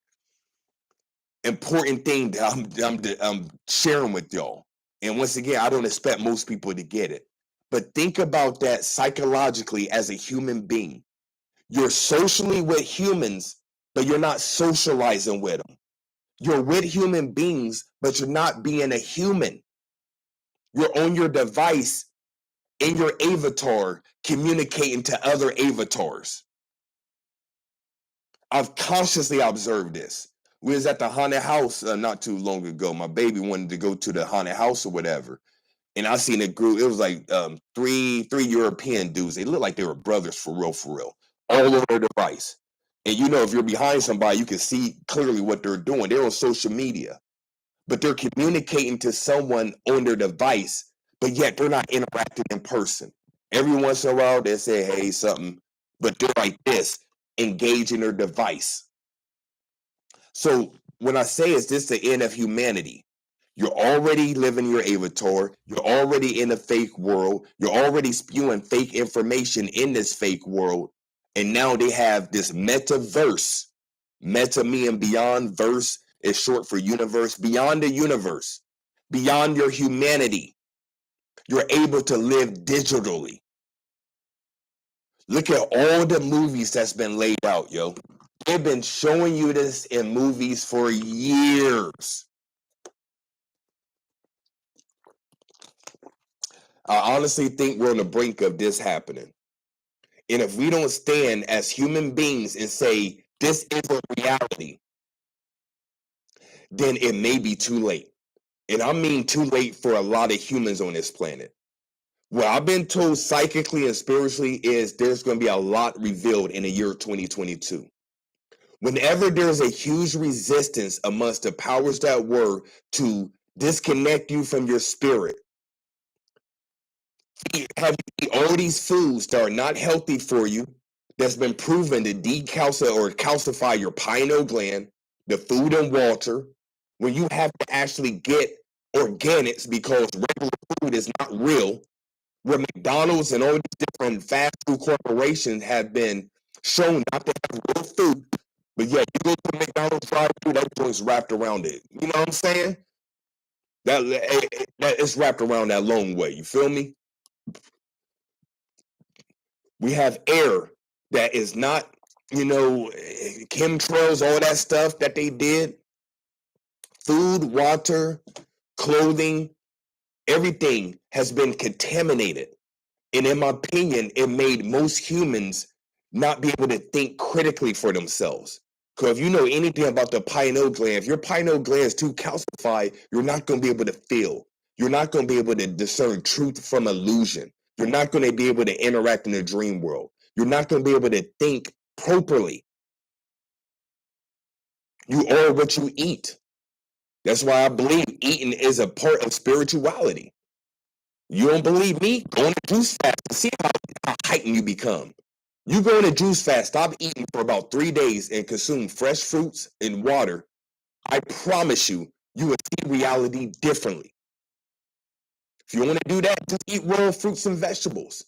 important thing that I'm sharing with y'all. And once again, I don't expect most people to get it. But think about that psychologically as a human being. You're socially with humans, but you're not socializing with them. You're with human beings, but you're not being a human. You're on your device in your avatar communicating to other avatars. I've consciously observed this. We was at the haunted house not too long ago. My baby wanted to go to the haunted house or whatever. And I seen a group, it was like three European dudes. They looked like they were brothers for real, all over their device. And you know, if you're behind somebody, you can see clearly what they're doing. They're on social media, but they're communicating to someone on their device, but yet they're not interacting in person. Every once in a while, they say, hey, something, but they're like this, engaging their device. So when I say is this the end of humanity, you're already living your avatar. You're already in a fake world. You're already spewing fake information in this fake world. And now they have this metaverse. Meta meaning beyond, verse is short for universe. Beyond the universe, beyond your humanity, you're able to live digitally. Look at all the movies that's been laid out, yo. They've been showing you this in movies for years. I honestly think we're on the brink of this happening. And if we don't stand as human beings and say, this is a reality, then it may be too late. And I mean too late for a lot of humans on this planet. What I've been told psychically and spiritually is there's going to be a lot revealed in the year 2022. Whenever there's a huge resistance amongst the powers that were to disconnect you from your spirit, have you eat all these foods that are not healthy for you, that's been proven to decalcify or calcify your pineal gland, the food and water, when you have to actually get organics because regular food is not real, where McDonald's and all these different fast food corporations have been shown not to have real food, but yet you go to McDonald's fried food, that joint's wrapped around it. You know what I'm saying? That it's wrapped around that long way. You feel me? We have air that is not, you know, chemtrails, all that stuff that they did. Food, water, clothing, everything has been contaminated. And in my opinion, it made most humans not be able to think critically for themselves. Because if you know anything about the pineal gland, if your pineal gland is too calcified, you're not going to be able to feel. You're not going to be able to discern truth from illusion. You're not going to be able to interact in the dream world. You're not going to be able to think properly. You are what you eat. That's why I believe eating is a part of spirituality. You don't believe me? Go on a juice fast and see how heightened you become. You go on a juice fast, stop eating for about 3 days and consume fresh fruits and water. I promise you, you will see reality differently. If you want to do that, just eat raw fruits and vegetables.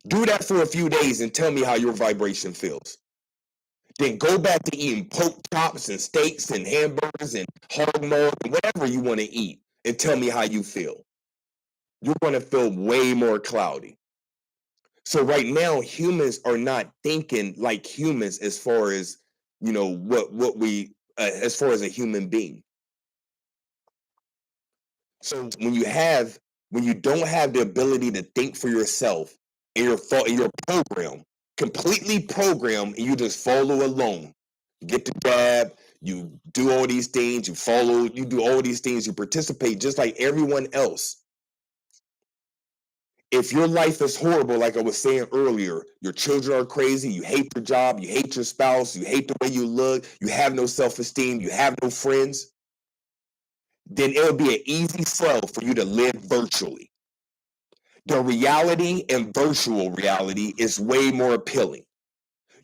Do that for a few days and tell me how your vibration feels. Then go back to eating pork chops and steaks and hamburgers and hog maw and whatever you want to eat and tell me how you feel. You're going to feel way more cloudy. So right now, humans are not thinking like humans as far as, you know, what we, as far as a human being. So when you don't have the ability to think for yourself and you're programmed, completely programmed, and you just follow along. You get the jab, you do all these things, you follow, you do all these things, you participate just like everyone else. If your life is horrible, like I was saying earlier, your children are crazy, you hate your job, you hate your spouse, you hate the way you look, you have no self-esteem, you have no friends, then it'll be an easy sell for you to live virtually. The reality and virtual reality is way more appealing.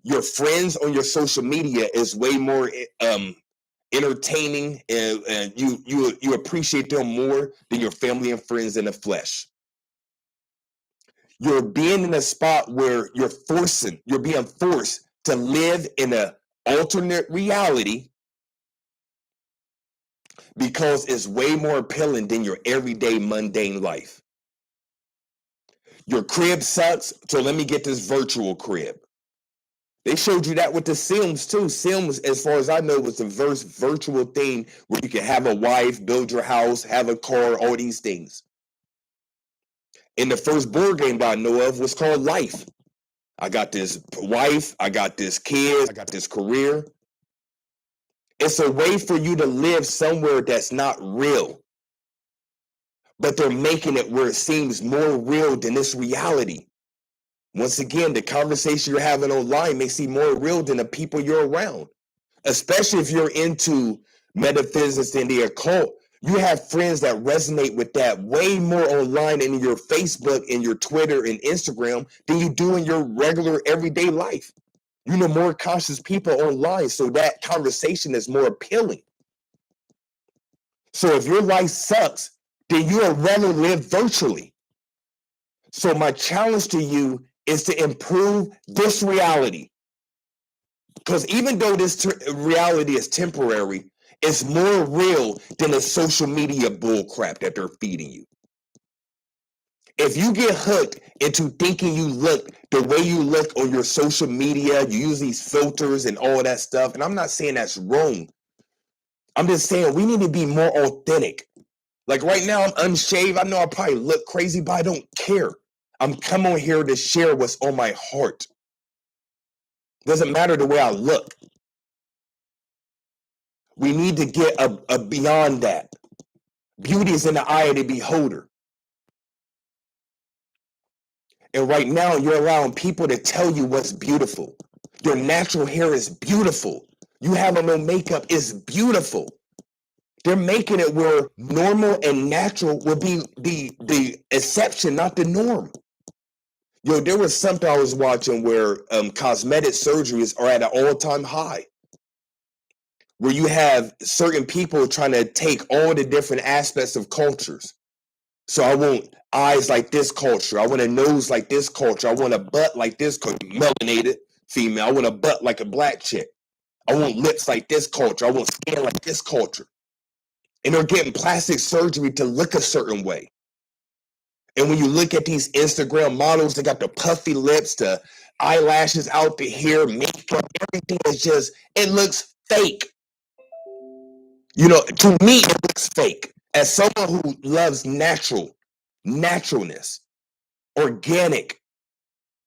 Your friends on your social media is way more entertaining, and you appreciate them more than your family and friends in the flesh. You're being in a spot where you're being forced to live in an alternate reality because it's way more appealing than your everyday mundane life. Your crib sucks, so let me get this virtual crib. They showed you that with the Sims too. Sims, as far as I know, was the first virtual thing where you can have a wife, build your house, have a car, all these things. And the first board game that I know of was called Life. I got this wife, I got this kid, I got this career. It's a way for you to live somewhere that's not real. But they're making it where it seems more real than this reality. Once again, the conversation you're having online may seem more real than the people you're around. Especially if you're into metaphysics and the occult. You have friends that resonate with that way more online and in your Facebook and your Twitter and Instagram than you do in your regular everyday life. You know more conscious people online, so that conversation is more appealing. So if your life sucks, then you would rather live virtually. So my challenge to you is to improve this reality. Because even though this reality is temporary, it's more real than the social media bullcrap that they're feeding you. If you get hooked into thinking you look the way you look on your social media, you use these filters and all that stuff, and I'm not saying that's wrong. I'm just saying we need to be more authentic. Like right now, I'm unshaved. I know I probably look crazy, but I don't care. I'm coming on here to share what's on my heart. Doesn't matter the way I look. We need to get a beyond that. Beauty is in the eye of the beholder. And right now, you're allowing people to tell you what's beautiful. Your natural hair is beautiful. You having no makeup is beautiful. They're making it where normal and natural will be the exception, not the norm. Yo, there was something I was watching where cosmetic surgeries are at an all-time high. Where you have certain people trying to take all the different aspects of cultures. So I want eyes like this culture. I want a nose like this culture. I want a butt like this melanated female. I want a butt like a black chick. I want lips like this culture. I want skin like this culture. And they're getting plastic surgery to look a certain way. And when you look at these Instagram models, they got the puffy lips, the eyelashes out the hair, makeup, everything is just, it looks fake. You know, to me, it looks fake. As someone who loves naturalness, organic,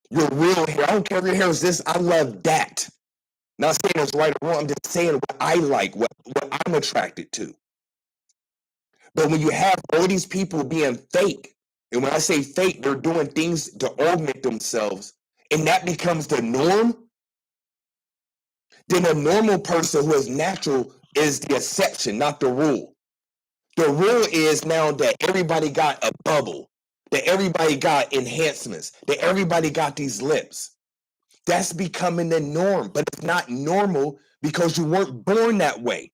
your real hair. I don't care if your hair is this. I love that. Not saying it's right or wrong. I'm just saying what I like, what I'm attracted to. But when you have all these people being fake, and when I say fake, they're doing things to augment themselves, and that becomes the norm, then a normal person who is natural is the exception, not the rule. The rule is now that everybody got a bubble, that everybody got enhancements, that everybody got these lips. That's becoming the norm, but it's not normal because you weren't born that way.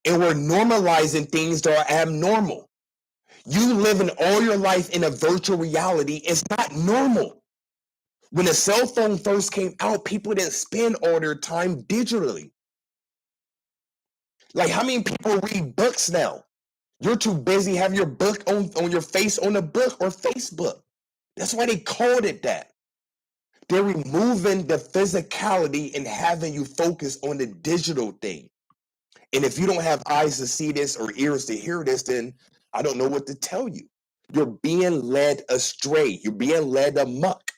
And we're normalizing things that are abnormal. You living all your life in a virtual reality is not normal. When the cell phone first came out, people didn't spend all their time digitally. Like, how many people read books now? You're too busy having your book on your face on a book or Facebook. That's why they called it that. They're removing the physicality and having you focus on the digital thing. And if you don't have eyes to see this or ears to hear this, then I don't know what to tell you. You're being led astray. You're being led amok.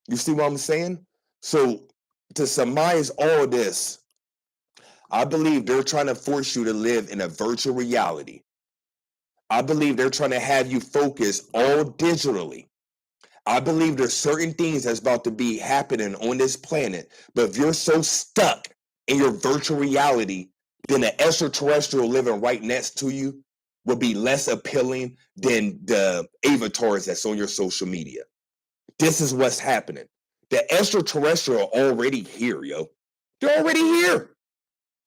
You see what I'm saying? So to surmise all this, I believe they're trying to force you to live in a virtual reality. I believe they're trying to have you focus all digitally. I believe there's certain things that's about to be happening on this planet, but if you're so stuck in your virtual reality, then the extraterrestrial living right next to you will be less appealing than the avatars that's on your social media. This is what's happening. The extraterrestrial are already here, yo. They're already here.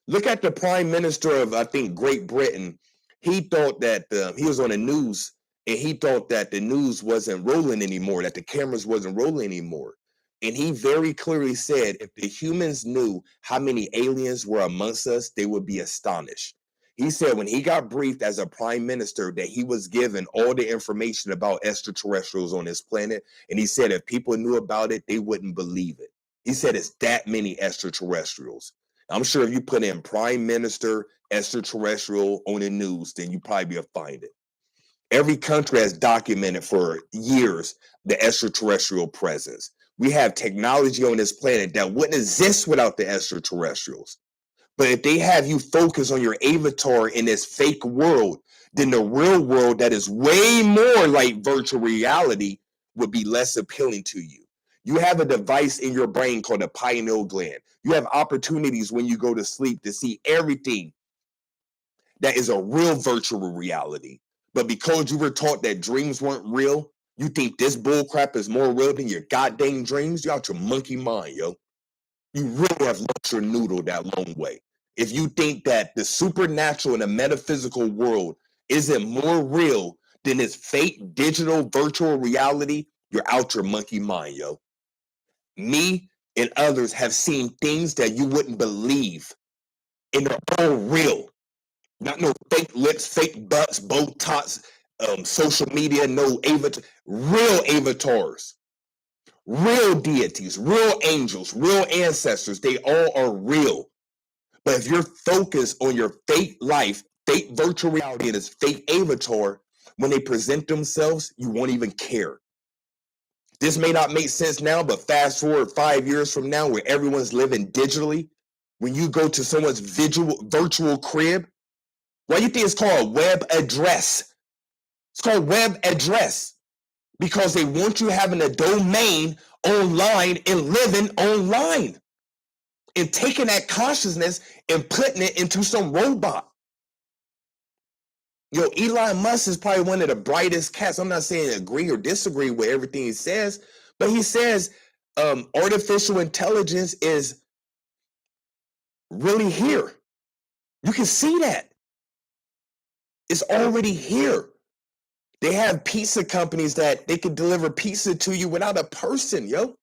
Look at the prime minister of, I think, Great Britain. He thought that he was on the news and he thought that the news wasn't rolling anymore, that the cameras wasn't rolling anymore. And he very clearly said if the humans knew how many aliens were amongst us, they would be astonished. He said when he got briefed as a prime minister that he was given all the information about extraterrestrials on this planet. And he said if people knew about it, they wouldn't believe it. He said it's that many extraterrestrials. I'm sure if you put in prime minister extraterrestrial on the news, then you probably will find it. Every country has documented for years the extraterrestrial presence. We have technology on this planet that wouldn't exist without the extraterrestrials. But if they have you focus on your avatar in this fake world, then the real world that is way more like virtual reality would be less appealing to you. You have a device in your brain called the pineal gland. You have opportunities when you go to sleep to see everything that is a real virtual reality. But because you were taught that dreams weren't real, you think this bullcrap is more real than your goddamn dreams? You're out your monkey mind, yo. You really have lost your noodle that long way. If you think that the supernatural and the metaphysical world isn't more real than this fake digital virtual reality, you're out your monkey mind, yo. Me and others have seen things that you wouldn't believe, and they're all real. Not no fake lips, fake butts, Botox, social media, no avatar, real avatars, real deities, real angels, real ancestors. They all are real. But if you're focused on your fake life, fake virtual reality, and this fake avatar, when they present themselves, you won't even care. This may not make sense now, but fast forward 5 years from now, where everyone's living digitally, when you go to someone's virtual crib, why do you think it's called a web address? It's called web address because they want you having a domain online and living online and taking that consciousness and putting it into some robot. Yo, Elon Musk is probably one of the brightest cats. I'm not saying agree or disagree with everything he says, but he says artificial intelligence is really here. You can see that. It's already here. They have pizza companies that they can deliver pizza to you without a person, yo.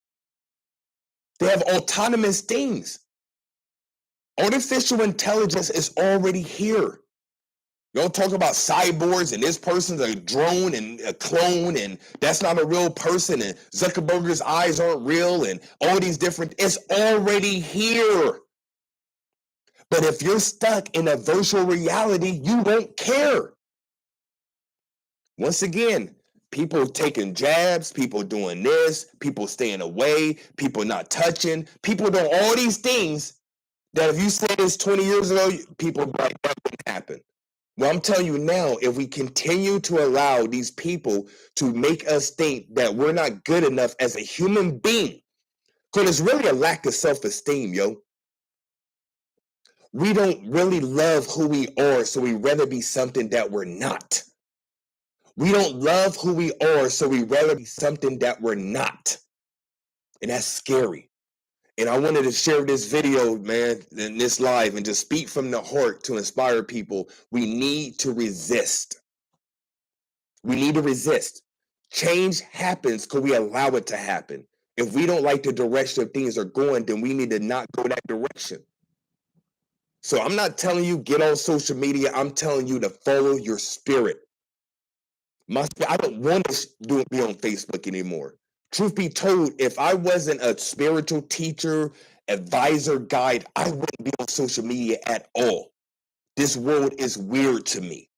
They have autonomous things. Artificial intelligence is already here. You don't talk about cyborgs and this person's a drone and a clone and that's not a real person and Zuckerberg's eyes aren't real and all these different, it's already here. But if you're stuck in a virtual reality, you won't care. Once again, people taking jabs, people doing this, people staying away, people not touching, people doing all these things that if you said this 20 years ago, people like that wouldn't happen. Well, I'm telling you now, if we continue to allow these people to make us think that we're not good enough as a human being, because it's really a lack of self-esteem, yo. We don't really love who we are, so we rather be something that we're not. We don't love who we are, so we rather be something that we're not. And that's scary. And I wanted to share this video, man, in this live and just speak from the heart to inspire people. We need to resist. We need to resist. Change happens because we allow it to happen. If we don't like the direction things are going, then we need to not go that direction. So I'm not telling you get on social media. I'm telling you to follow your spirit. I don't want to be on Facebook anymore. Truth be told, if I wasn't a spiritual teacher, advisor, guide, I wouldn't be on social media at all. This world is weird to me.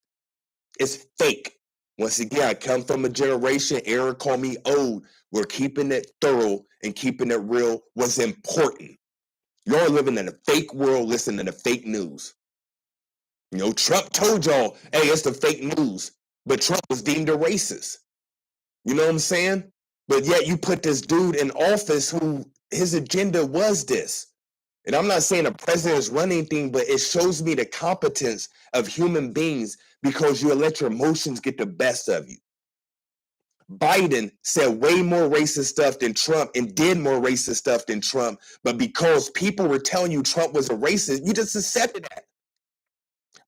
It's fake. Once again, I come from a generation, Aaron called me old, where keeping it thorough and keeping it real was important. Y'all living in a fake world, listening to fake news. You know, Trump told y'all, hey, it's the fake news. But Trump was deemed a racist. You know what I'm saying? But yet you put this dude in office who his agenda was this. And I'm not saying the president is running anything, but it shows me the competence of human beings because you let your emotions get the best of you. Biden said way more racist stuff than Trump and did more racist stuff than Trump. But because people were telling you Trump was a racist, you just accepted that.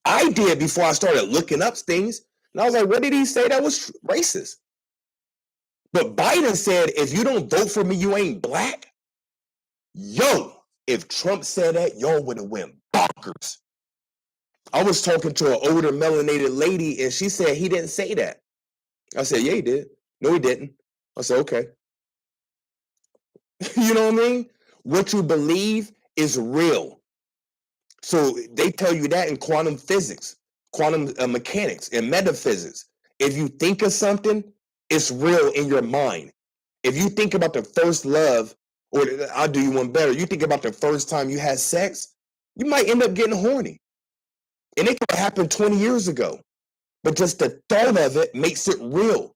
I did before I started looking up things. And I was like, what did he say that was racist? But Biden said, if you don't vote for me, you ain't black. Yo, if Trump said that, y'all would have went bonkers. I was talking to an older melanated lady, and she said he didn't say that. I said, yeah, he did. No, he didn't. I said, okay. You know what I mean? What you believe is real. So they tell you that in quantum physics, quantum mechanics, and metaphysics. If you think of something, it's real in your mind. If you think about the first love, or I'll do you one better, you think about the first time you had sex, you might end up getting horny. And it could have happened 20 years ago. But just the thought of it makes it real.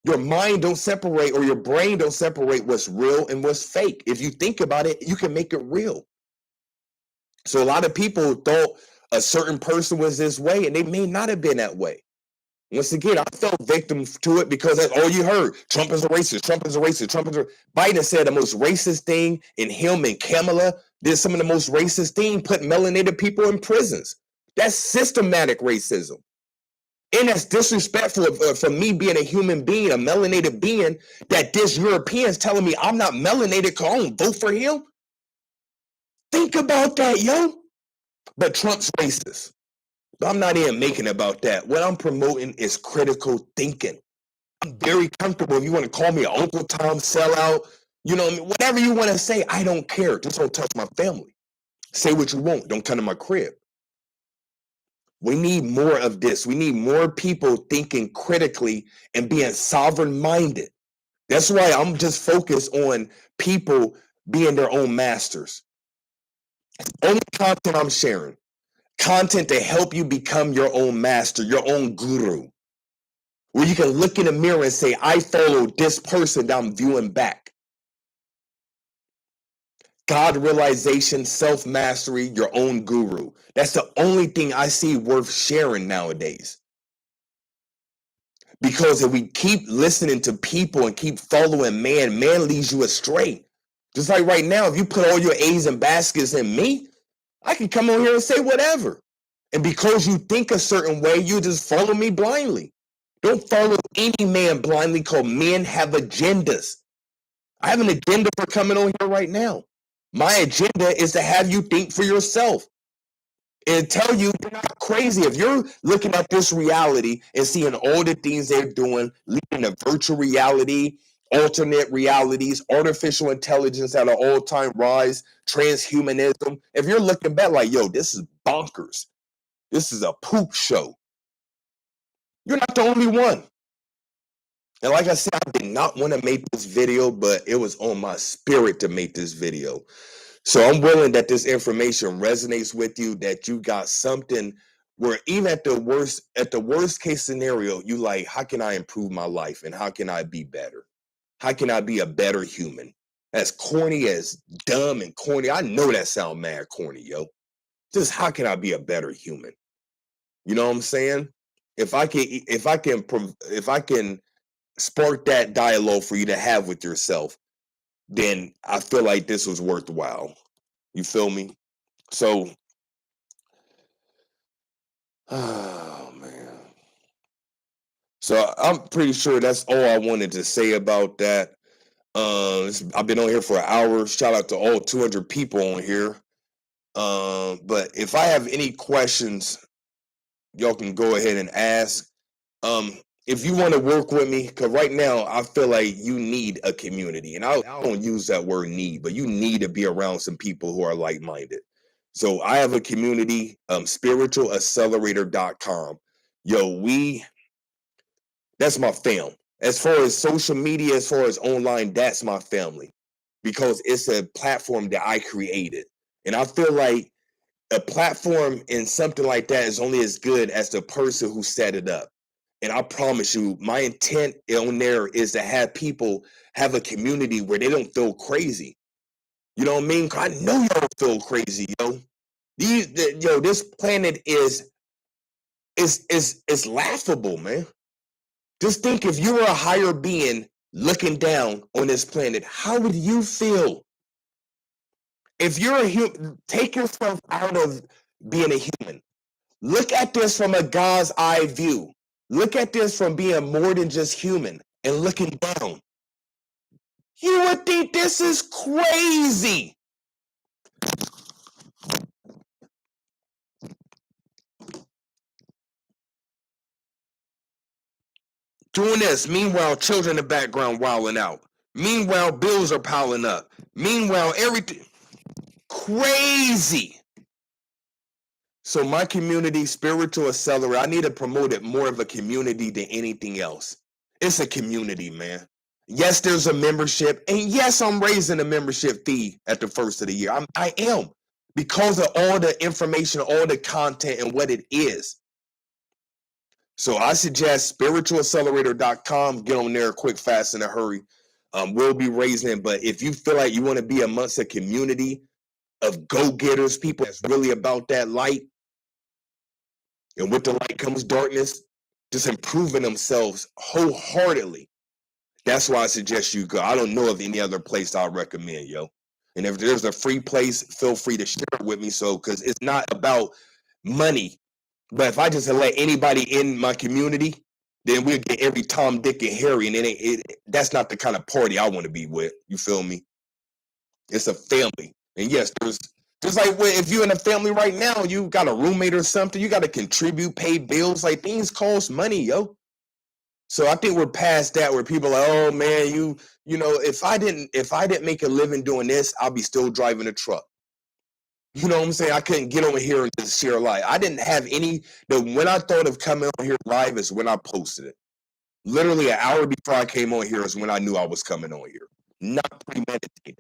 Your mind don't separate, or your brain don't separate what's real and what's fake. If you think about it, you can make it real. So a lot of people thought a certain person was this way, and they may not have been that way. Once again, I fell victim to it because that's all you heard. Trump is a racist. Trump is a racist. Trump is a... Biden said the most racist thing, and him and Kamala did some of the most racist thing, put melanated people in prisons. That's systematic racism. And that's disrespectful for me being a human being, a melanated being, that this European's telling me I'm not melanated because I don't vote for him. Think about that, yo. But Trump's racist. But I'm not even making about that. What I'm promoting is critical thinking. I'm very comfortable. If you want to call me an Uncle Tom sellout, you know, whatever you want to say, I don't care. Just don't touch my family. Say what you want. Don't come to my crib. We need more of this. We need more people thinking critically and being sovereign-minded. That's why I'm just focused on people being their own masters. Only content I'm sharing. Content to help you become your own master, your own guru. Where you can look in the mirror and say, I follow this person that I'm viewing back. God realization, self-mastery, your own guru. That's the only thing I see worth sharing nowadays. Because if we keep listening to people and keep following man, man leads you astray. Just like right now, if you put all your A's and baskets in me, I can come on here and say whatever. And because you think a certain way, you just follow me blindly. Don't follow any man blindly because men have agendas. I have an agenda for coming on here right now. My agenda is to have you think for yourself and tell you you're not crazy. If you're looking at this reality and seeing all the things they're doing, leading to virtual reality, alternate realities, artificial intelligence at an all-time rise, transhumanism, if you're looking back like, yo, this is bonkers. This is a poop show. You're not the only one. And like I said, I did not want to make this video, but it was on my spirit to make this video. So I'm willing that this information resonates with you, that you got something where even at the worst case scenario, you like, how can I improve my life and how can I be better? How can I be a better human? As corny, as dumb and corny. I know that sound mad corny, yo. Just how can I be a better human? You know what I'm saying? If I can spark that dialogue for you to have with yourself, then I feel like this was worthwhile. You feel me? So, oh man. So I'm pretty sure that's all I wanted to say about that. I've been on here for an hour. Shout out to all 200 people on here. But if I have any questions, y'all can go ahead and ask. If you want to work with me, because right now I feel like you need a community, and I don't use that word need, but you need to be around some people who are like-minded. So I have a community, spiritualaccelerator.com. Yo, that's my fam. As far as social media, as far as online, that's my family, because it's a platform that I created. And I feel like a platform and something like that is only as good as the person who set it up. And I promise you, my intent on there is to have people have a community where they don't feel crazy. You know what I mean? I know y'all feel crazy, yo. This planet is laughable, man. Just think, if you were a higher being looking down on this planet, how would you feel? If you're a human, take yourself out of being a human. Look at this from a God's eye view. Look at this from being more than just human and looking down. You would think this is crazy. Doing this. Meanwhile, children in the background wilding out. Meanwhile, bills are piling up. Meanwhile, everything crazy. So my community, Spiritual Accelerator, I need to promote it more of a community than anything else. It's a community, man. Yes, there's a membership, and yes, I'm raising a membership fee at the first of the year. I am, because of all the information, all the content, and what it is. So I suggest spiritualaccelerator.com. Get on there quick, fast, in a hurry. We'll be raising it, but if you feel like you want to be amongst a community of go-getters, people that's really about that light, and with the light comes darkness, just improving themselves wholeheartedly. That's why I suggest you go. I don't know of any other place I'll recommend, yo. And if there's a free place, feel free to share it with me. So, because it's not about money, but if I just let anybody in my community, then we'll get every Tom, Dick, and Harry, and that's not the kind of party I want to be with. You feel me? It's a family, and yes, there's just like if you're in a family right now, you got a roommate or something, you got to contribute, pay bills. Like, things cost money, yo. So I think we're past that, where people are like, oh man, you know, if I didn't make a living doing this, I'll be still driving a truck. You know what I'm saying? I couldn't get over here and just share live. I didn't have when I thought of coming on here live is when I posted it. Literally an hour before I came on here is when I knew I was coming on here. Not premeditated.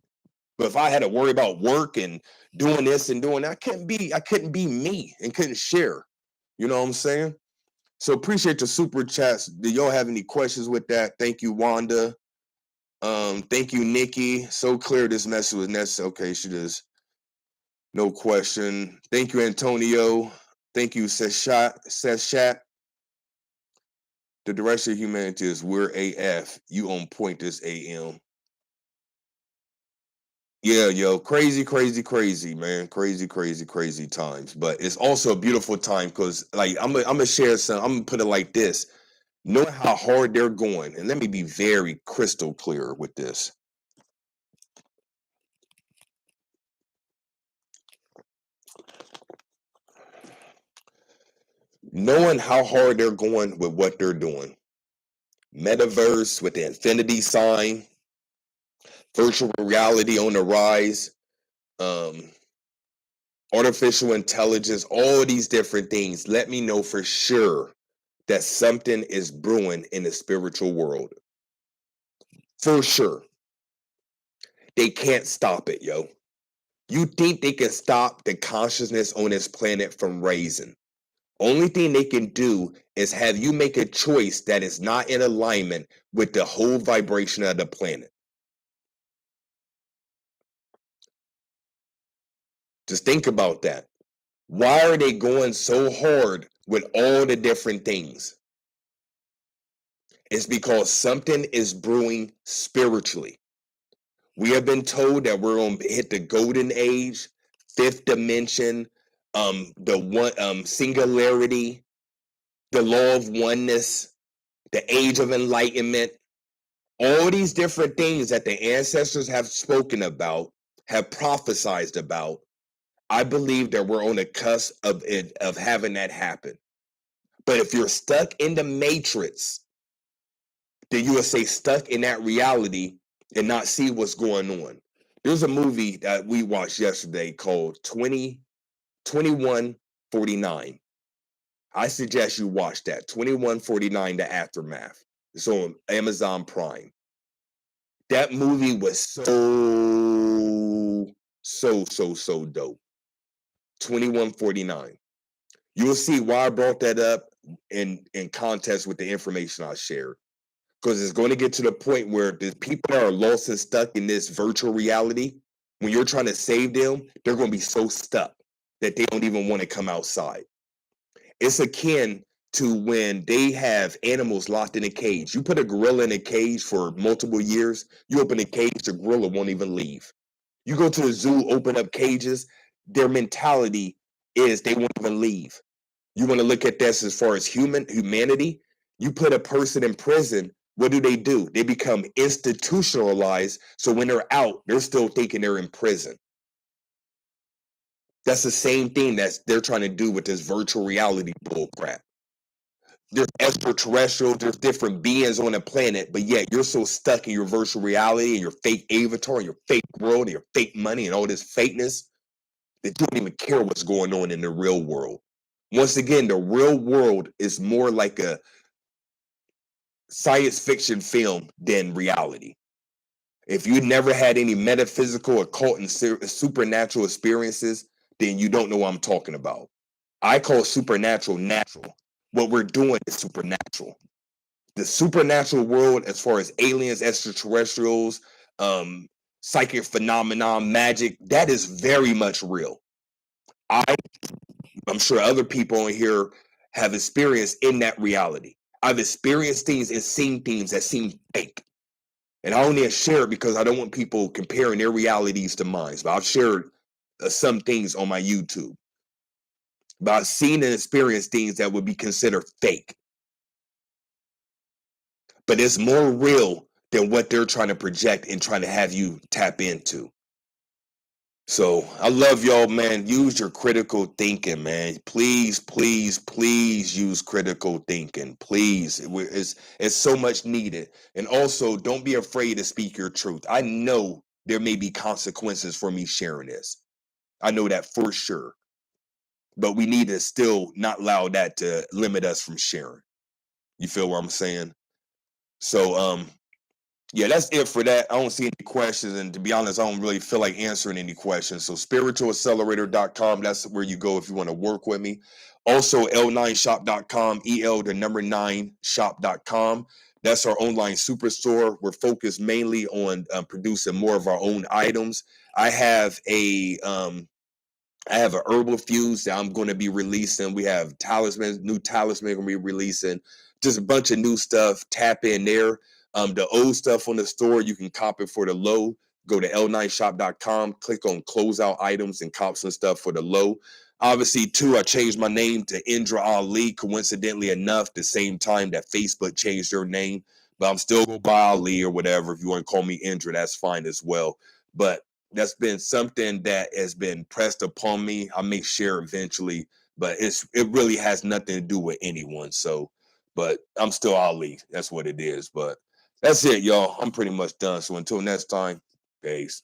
But if I had to worry about work and doing this and doing that, I couldn't be me and couldn't share. You know what I'm saying? So appreciate the super chats. Do y'all have any questions with that? Thank you, Wanda. Thank you, Nikki. So clear this message was necessary. Okay, she does. No question. Thank you, Antonio. Thank you, Seshat. The direction of humanity is we're AF. You on point this AM. Yeah, yo, crazy, man. Crazy times. But it's also a beautiful time, because, like, I'm gonna share some. I'm gonna put it like this. Knowing how hard they're going, and let me be very crystal clear with this. Knowing how hard they're going with what they're doing. Metaverse with the infinity sign, virtual reality on the rise, artificial intelligence, all these different things let me know for sure that something is brewing in the spiritual world. For sure. They can't stop it, yo. You think they can stop the consciousness on this planet from raising? Only thing they can do is have you make a choice that is not in alignment with the whole vibration of the planet. Just think about that. Why are they going so hard with all the different things? It's because something is brewing spiritually. We have been told that we're going to hit the golden age, fifth dimension, the one singularity, the law of oneness, the age of enlightenment. All these different things that the ancestors have spoken about, have prophesized about. I believe that we're on the cusp of having that happen. But if you're stuck in the matrix, then you will stay stuck in that reality and not see what's going on. There's a movie that we watched yesterday called 2149. I suggest you watch that. 2149, The Aftermath. It's on Amazon Prime. That movie was So dope. 2149. You'll see why I brought that up in context with the information I shared. Because it's going to get to the point where the people that are lost and stuck in this virtual reality, when you're trying to save them, they're going to be so stuck that they don't even want to come outside. It's akin to when they have animals locked in a cage. You put a gorilla in a cage for multiple years, you open a cage, the gorilla won't even leave. You go to the zoo, open up cages, their mentality is they won't even leave. You want to look at this as far as humanity? You put a person in prison, what do? They become institutionalized. So when they're out, they're still thinking they're in prison. That's the same thing that they're trying to do with this virtual reality bullcrap. There's extraterrestrials, there's different beings on the planet, but yet you're so stuck in your virtual reality and your fake avatar and your fake world and your fake money and all this fakeness that you don't even care what's going on in the real world. Once again, the real world is more like a science fiction film than reality. If you never had any metaphysical, occult, and supernatural experiences, then you don't know what I'm talking about. I call supernatural natural. What we're doing is supernatural. The supernatural world, as far as aliens, extraterrestrials, psychic phenomenon, magic, that is very much real. I'm sure other people on here have experienced in that reality. I've experienced things and seen things that seem fake. And I only share it because I don't want people comparing their realities to mine. But I've shared some things on my YouTube. But I've seen and experienced things that would be considered fake. But it's more real than what they're trying to project and trying to have you tap into. So I love y'all, man. Use your critical thinking, man. Please, please, please use critical thinking. Please. It's so much needed. And also, don't be afraid to speak your truth. I know there may be consequences for me sharing this. I know that for sure. But we need to still not allow that to limit us from sharing. You feel what I'm saying? So, yeah, that's it for that. I don't see any questions. And to be honest, I don't really feel like answering any questions. So spiritualaccelerator.com, that's where you go if you want to work with me. Also, L9shop.com, EL9shop.com. That's our online superstore. We're focused mainly on producing more of our own items. I have an herbal fuse that I'm going to be releasing. We have talismans, new talisman going to be releasing. Just a bunch of new stuff. Tap in there. The old stuff on the store, you can cop it for the low. Go to L9shop.com, click on closeout items and cop some stuff for the low. Obviously, too, I changed my name to Indra Ali, coincidentally enough, the same time that Facebook changed their name. But I'm still going by Ali or whatever. If you want to call me Indra, that's fine as well. But that's been something that has been pressed upon me. I may share eventually, but it really has nothing to do with anyone. So, but I'm still Ali. That's what it is. But that's it, y'all. I'm pretty much done. So until next time, peace.